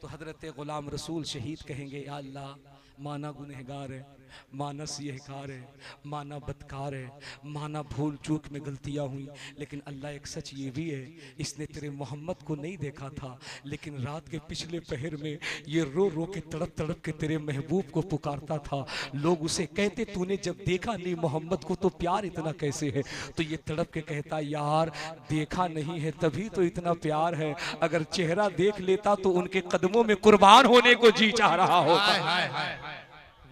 तो हजरत गुलाम रसूल शहीद कहेंगे या अल्लाह माना गुनहगार है, माना सियहकार है, माना बदकार है, माना भूल चूक में गलतियां हुई, लेकिन अल्लाह एक सच ये भी है इसने तेरे मोहम्मद को नहीं देखा था, लेकिन रात के पिछले पहर में ये रो रो के तड़प तड़प के तेरे महबूब को पुकारता था। लोग उसे कहते तूने जब देखा नहीं मोहम्मद को तो प्यार इतना कैसे है? तो ये तड़प के कहता यार देखा नहीं है तभी तो इतना प्यार है, अगर चेहरा देख लेता तो उनके कदमों में कुर्बान होने को जी चाह रहा होता।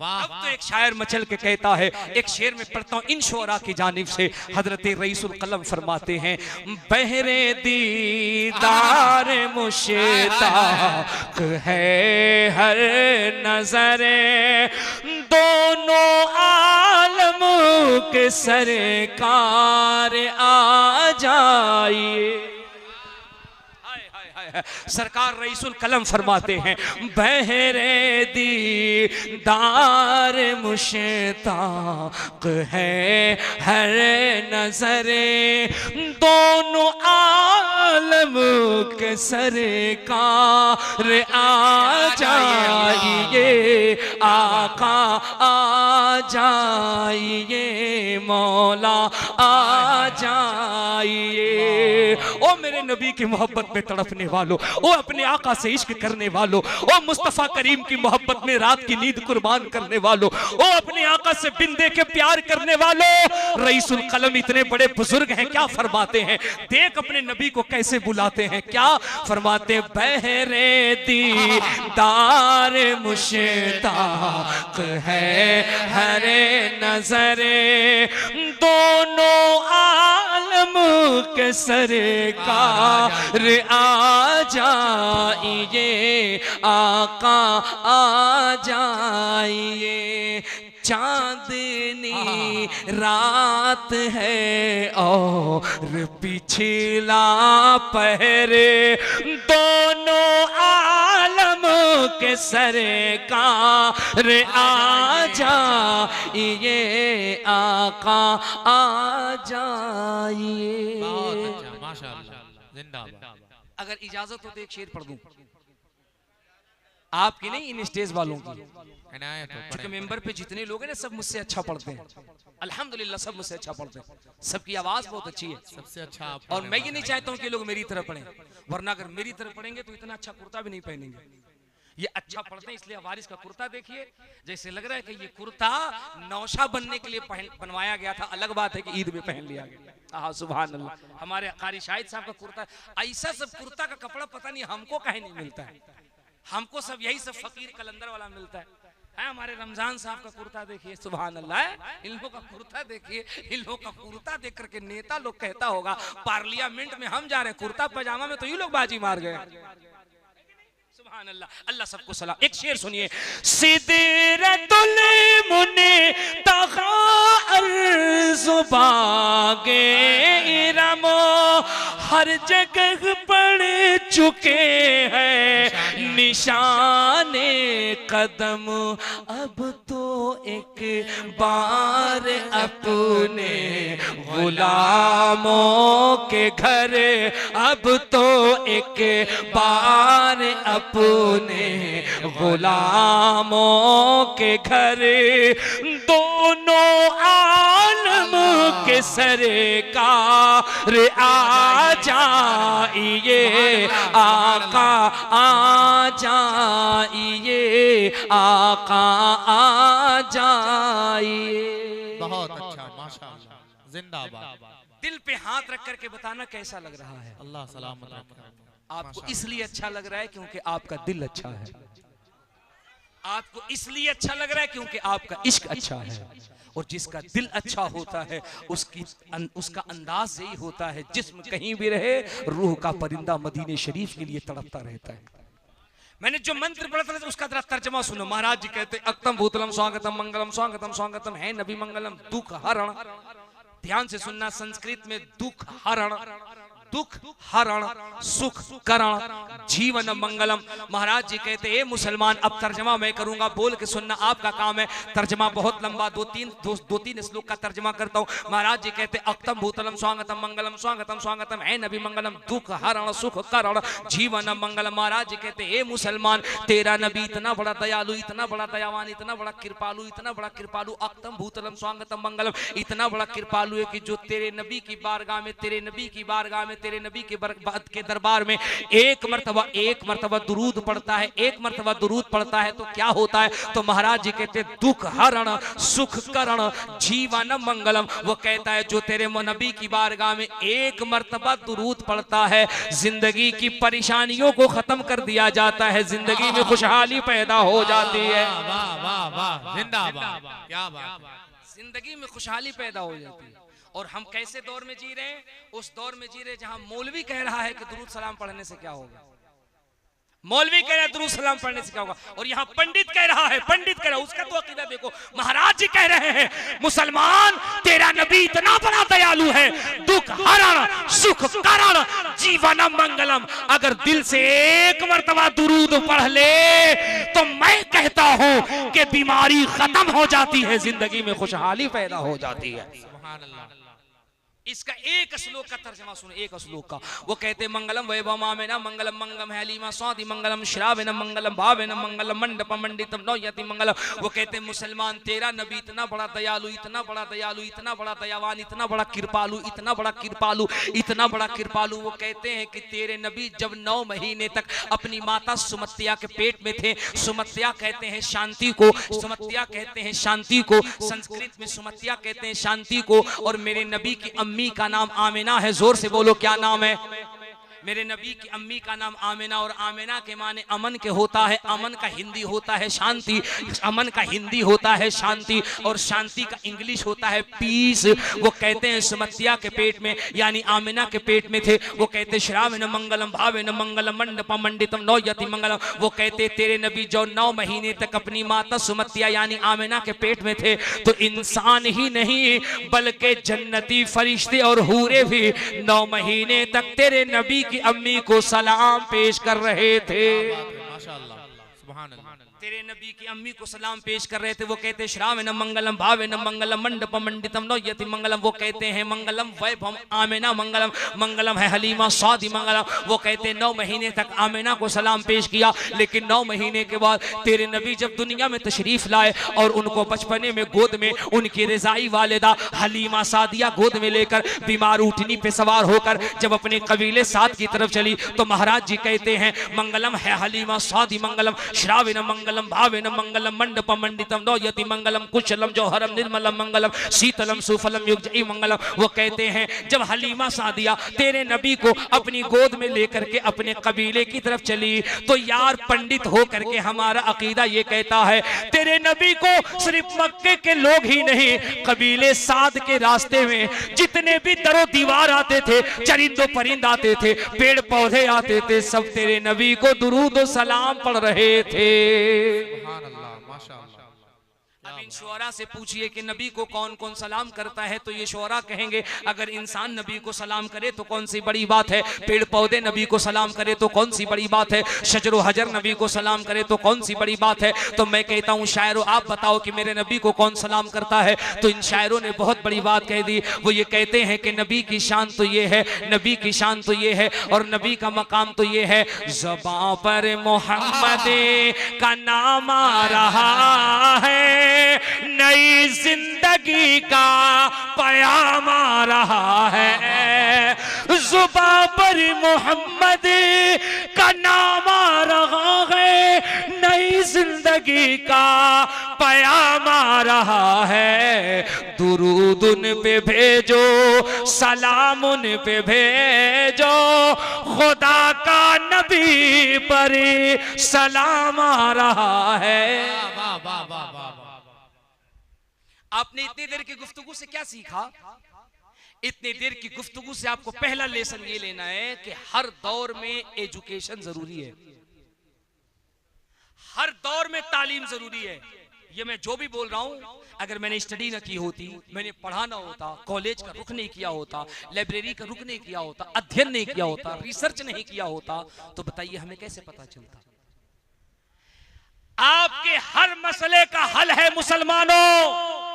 अब तो एक शायर मचल के कहता है, एक शेर में पढ़ता हूँ इन शोरा की जानिब से, हजरत रईसुल कलम फरमाते हैं बहरे दीदार मुश्ताक है हर नजरे, दोनों आलम के सरकार आ जाइए। सरकार रईसुल कलम फरमाते हैं बहरे दीदार मुश्ताक है हर नजरे, दोनों आलम के सरकार आ जाइए, आका आ जाइए, मौला आ जाइए। ओ मेरे नबी की मोहब्बत में तड़पने वालों, ओ अपने आका से इश्क करने वालों, ओ मुस्तफा करीम की मोहब्बत में रात की नींद कुर्बान करने वालों, ओ अपने आका से बिन देखे प्यार करने वालों, रईसुल कलम इतने बड़े बुजुर्ग हैं, क्या फरमाते हैं? देख अपने नबी को कैसे बुलाते हैं, क्या फरमाते? बहरे दीदार मुश्ताक है हरे नजरे, दोनों आलम के सरकार आ जाइए, आका आ जाइए। चांदनी रात है और पिछला पहरे, दोनों आलम के सरकार आ जाइए, आका आ जाइए। बहुत अच्छा माशाअल्लाह जिंदाबाद। अगर इजाजत हो तो एक शेर पढ़ दूं आपकी नहीं इन स्टेज वालों की, क्योंकि मेंबर पे जितने लोग हैं ना सब मुझसे अच्छा पढ़ते हैं, अल्हम्दुलिल्लाह सब मुझसे अच्छा पढ़ते हैं, सबकी आवाज बहुत अच्छी है सबसे अच्छा आप। और मैं ये नहीं चाहता हूं कि लोग मेरी तरह पढ़ें, वरना अगर मेरी तरह पढ़ेंगे तो इतना अच्छा कुर्ता भी नहीं पहनेंगे। ये अच्छा पढ़ते हैं इसलिए वारिस का कुर्ता देखिए, जैसे लग रहा है कि ये कुर्ता नौशा बनने के लिए बनवाया गया था, अलग बात है कि ईद में पहन लिया गया। हाँ सुभान अल्लाह। हमारे कारी शाहिद साहब का कुर्ता, ऐसा सब कुर्ता का कपड़ा पता नहीं हमको कहीं नहीं मिलता है, हमको सब यही सब फकीर कलंदर वाला मिलता है। हमारे रमजान साहब का कुर्ता देखिए सुभान अल्लाह, इन लोगों का कुर्ता देखिए, इन लोगों का कुर्ता देख करके नेता लोग कहता होगा पार्लियामेंट में हम जा रहे हैं कुर्ता पजामा में, तो ये लोग बाजी मार गए। सुभान अल्लाह, अल्लाह सबको सलाम। एक शेर सुनिए, सिदरतुल मुनतहा अर्ज़ बागे इरमो, हर जगह पड़ चुके हैं निशाने कदम, अब तो एक बार अपने गुलामों के घर, अब तो एक बार अपने गुलामों के घर, दोनों आलम के सरकार आ जाइए, आका आ जाइए, आका आ जाइए। बहुत अच्छा माशाअल्लाह जिंदाबाद। दिल पे हाथ रख करके बताना कैसा लग रहा है। अल्लाह सलामत रखे। आपको इसलिए अच्छा लग रहा है क्योंकि आपका दिल अच्छा है। आपको इसलिए अच्छा लग रहा है क्योंकि आपका इश्क अच्छा है, और जिसका दिल अच्छा होता है उसका अंदाज यही होता है, जिस्म कहीं भी रहे रूह का परिंदा मदीने शरीफ के लिए तड़पता रहता है। मैंने जो मंत्र पढ़ा था उसका जरा तर्जमा सुनो। महाराज जी कहते अक्तम भूतलम स्वागतम मंगलम स्वागतम स्वागतम है नबी मंगलम दुख हरण। ध्यान से सुनना, संस्कृत में दुख हरण, दुख हरण, सुख करण, जीवन मंगलम। महाराज जी कहते हैं मुसलमान, अब तर्जमा मैं करूंगा, बोल के सुनना, आपका काम है। तर्जमा बहुत लंबा, दो तीन श्लोक का तर्जमा करता हूं। महाराज जी कहते अक्तम भूतलम स्वागतम मंगलम स्वागतम स्वागतम है नबी मंगलम दुख हरण सुख करण जीवन मंगलम। महाराज जी कहते हे मुसलमान, तेरा नबी इतना बड़ा दयालु, इतना बड़ा दयावान, इतना बड़ा कृपालु, इतना बड़ा कृपालु, अक्तम भूतलम स्वागतम मंगलम, इतना बड़ा कृपालु है कि जो तेरे नबी की बारगाह में, तेरे नबी की बारगाह में, तेरे नबी के दरबार में एक मर्तबा दुरूद पढ़ता है, एक मर्तबा दुरूद पढ़ता है तो क्या होता है? तो महाराज जी कहते दुख हरण सुख करण जीवन मंगलम। वो कहता है जो तेरे नबी की बारगाह में एक मर्तबा दुरूद पढ़ता है, जिंदगी की परेशानियों को खत्म कर दिया जाता है, जिंदगी में खुशहाली पैदा हो जाती है। वाह वाह वाह, जिंदाबाद, क्या बात, जिंदगी में खुशहाली पैदा हो जाती है। और हम कैसे दौर में जी रहे हैं? उस दौर में जी रहे जहां मौलवी कह रहा है कि दुरूद सलाम पढ़ने से क्या होगा, मौलवी कह रहा है दुरूद सलाम पढ़ने से क्या होगा, और यहाँ पंडित कह रहा है, पंडित कह रहा है, उसका तो अकीदा देखो। महाराज जी कह रहे हैं मुसलमान, तेरा नबी इतना बड़ा दयालु है, दुख हरण सुख करण जीवन मंगलम। अगर दिल से एक मर्तबा दुरूद पढ़ ले तो मैं कहता हूं कि बीमारी खत्म हो जाती है, जिंदगी में खुशहाली पैदा हो जाती है। सुभान अल्लाह। इसका एक श्लोक का तर्जमा सुनो, एक श्लोक का। वो कहते मंगलम वैभव आमेना मंगलम मंगम हलीमा स्वाति मंगलम श्रावेन मंगलम भावेन मंगलम मंडप मंडितम नौयति मंगलम। वो कहते मुसलमान, तेरा नबी इतना बड़ा दयालु, इतना बड़ा दयालु, इतना बड़ा दयावान, इतना बड़ा कृपालु, इतना बड़ा कृपालु, इतना बड़ा कृपालु। वो कहते हैं कि तेरे नबी जब 9 महीने तक अपनी माता सुमत्या के पेट में थे, सुमत्या कहते हैं शांति को, सुमत्या कहते हैं शांति को, संस्कृत में सुमत्या कहते हैं शांति को। और मेरे नबी की अम्मी का नाम आमिना है, जोर से बोलो क्या नाम है? मेरे नबी की अम्मी का नाम आमिना, और आमिना के माने अमन के होता है, अमन का हिंदी होता है शांति, अमन का हिंदी होता है शांति, और शांति का इंग्लिश होता है पीस। वो कहते हैं सुमत्या के पेट में यानी आमिना के पेट में थे, वो कहते श्रावेन मंगलम भावेन मंगलम मंडप मंडितम नौयति मंगलम। वो कहते तेरे नबी जो 9 महीने तक अपनी माता सुमत्या यानी आमिना के पेट में थे, तो इंसान ही नहीं बल्कि जन्नती फरिश्ते और हूरे भी 9 महीने तक तेरे नबी की अम्मी को सलाम पेश कर रहे थे। माशाअल्लाह, सुभान अल्लाह। तेरे नबी की अम्मी को सलाम पेश कर रहे थे। वो कहते श्रावेन मंगलम भावेन मंगलम मंडप मंडितम नौयति मंगलम। वो कहते हैं मंगलम वैभव आमिना मंगलम, मंगलम है हलीमा स्वाति मंगलम। वो कहते 9 महीने तक आमिना को सलाम पेश किया, लेकिन 9 महीने के बाद तेरे नबी जब दुनिया में तशरीफ लाए और उनको बचपने में गोद में उनकी रजाई वालिदा हलीमा सादिया गोद में लेकर बीमार ऊँटनी पे सवार होकर जब अपने कबीले साथ की तरफ चली, तो महाराज जी कहते हैं मंगलम है हलीमा स्वाति मंगलम श्रावेन मंगलम भावेन मंगलम मंडप मंडितम नौयति मंगलम कुशलम जौहरम निर्मलम मंगलम शीतलम सुफलम युगजई मंगलम। वो कहते हैं जब हलीमा सादिया तेरे नबी को अपनी गोद में लेकर के अपने कबीले की तरफ चली, तो यार पंडित हो करके हमारा अकीदा ये कहता है तेरे नबी को सिर्फ मक्के के लोग ही नहीं, कबीले साद के रास्ते में जितने भी दरो दीवार आते थे, चरिंदो परिंद आते थे, पेड़ पौधे आते थे, सब तेरे नबी को दुरूद और सलाम पढ़ रहे थे। सुभान अल्लाह, माशाअल्लाह। अब इन शुअरा से पूछिए कि नबी को कौन कौन सलाम करता है, तो ये शुअरा कहेंगे अगर इंसान नबी को सलाम करे तो कौन सी बड़ी बात है, पेड़ पौधे नबी को सलाम करे तो कौन सी बड़ी बात है, शजरो हजर नबी को सलाम करे तो कौन सी बड़ी बात है। तो मैं कहता हूँ शायरों आप बताओ कि मेरे नबी को कौन सलाम करता है। तो इन शायरों ने बहुत बड़ी बात कह दी। वो ये कहते हैं कि नबी की शान तो ये है, नबी की शान तो ये है, और नबी का मकाम तो ये है, ज़बां पर मोहम्मद का नाम आ रहा है, नई जिंदगी का पयाम आ रहा है, ज़ुबां पर मोहम्मद का नाम आ रहा है, नई जिंदगी का पयाम आ रहा है, दुरूद उन पे भेजो, सलाम उन पे भेजो, खुदा का नबी पर सलाम आ रहा है। वाह वाह वाह वाह वाह। आपने इतनी देर की गुफ्तगू से क्या सीखा? इतनी देर की गुफ्तगू से आपको पहला लेसन ये लेना है कि हर दौर में एजुकेशन जरूरी है, हर दौर में तालीम जरूरी है। ये मैं जो भी बोल रहा हूं, अगर मैंने स्टडी ना की होती, मैंने पढ़ा ना होता, कॉलेज का रुख नहीं किया होता, लाइब्रेरी का रुख नहीं किया होता, अध्ययन नहीं किया होता, रिसर्च नहीं किया होता, तो बताइए हमें कैसे पता चलता? आपके हर मसले का हल है मुसलमानों।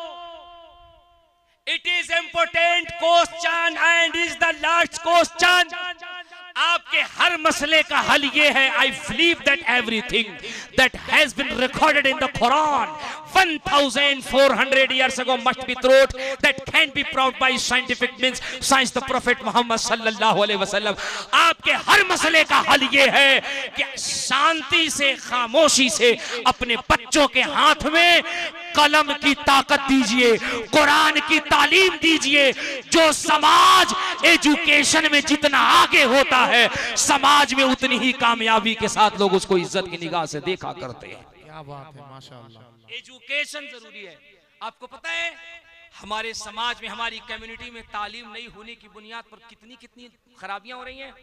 It is important question and is the last question. आपके हर मसले का हल ये है, I believe that everything that has been recorded in the Quran 1400 years ago must be truth that can be proved by scientific means, science the prophet Muhammad sallallahu alaihi wasallam। आपके हर मसले का हल ये है कि शांति से, खामोशी से अपने बच्चों के हाथ में कलम की ताकत दीजिए, कुरान की तालीम दीजिए। जो समाज एजुकेशन में जितना आगे होता है, समाज में उतनी ही कामयाबी के साथ लोग उसको इज्जत की निगाह से देखा करते हैं। क्या बात है, माशाअल्लाह। एजुकेशन जरूरी है। आपको पता है हमारे समाज में, हमारी कम्युनिटी में तालीम नहीं होने की बुनियाद पर कितनी कितनी खराबियां हो रही हैं।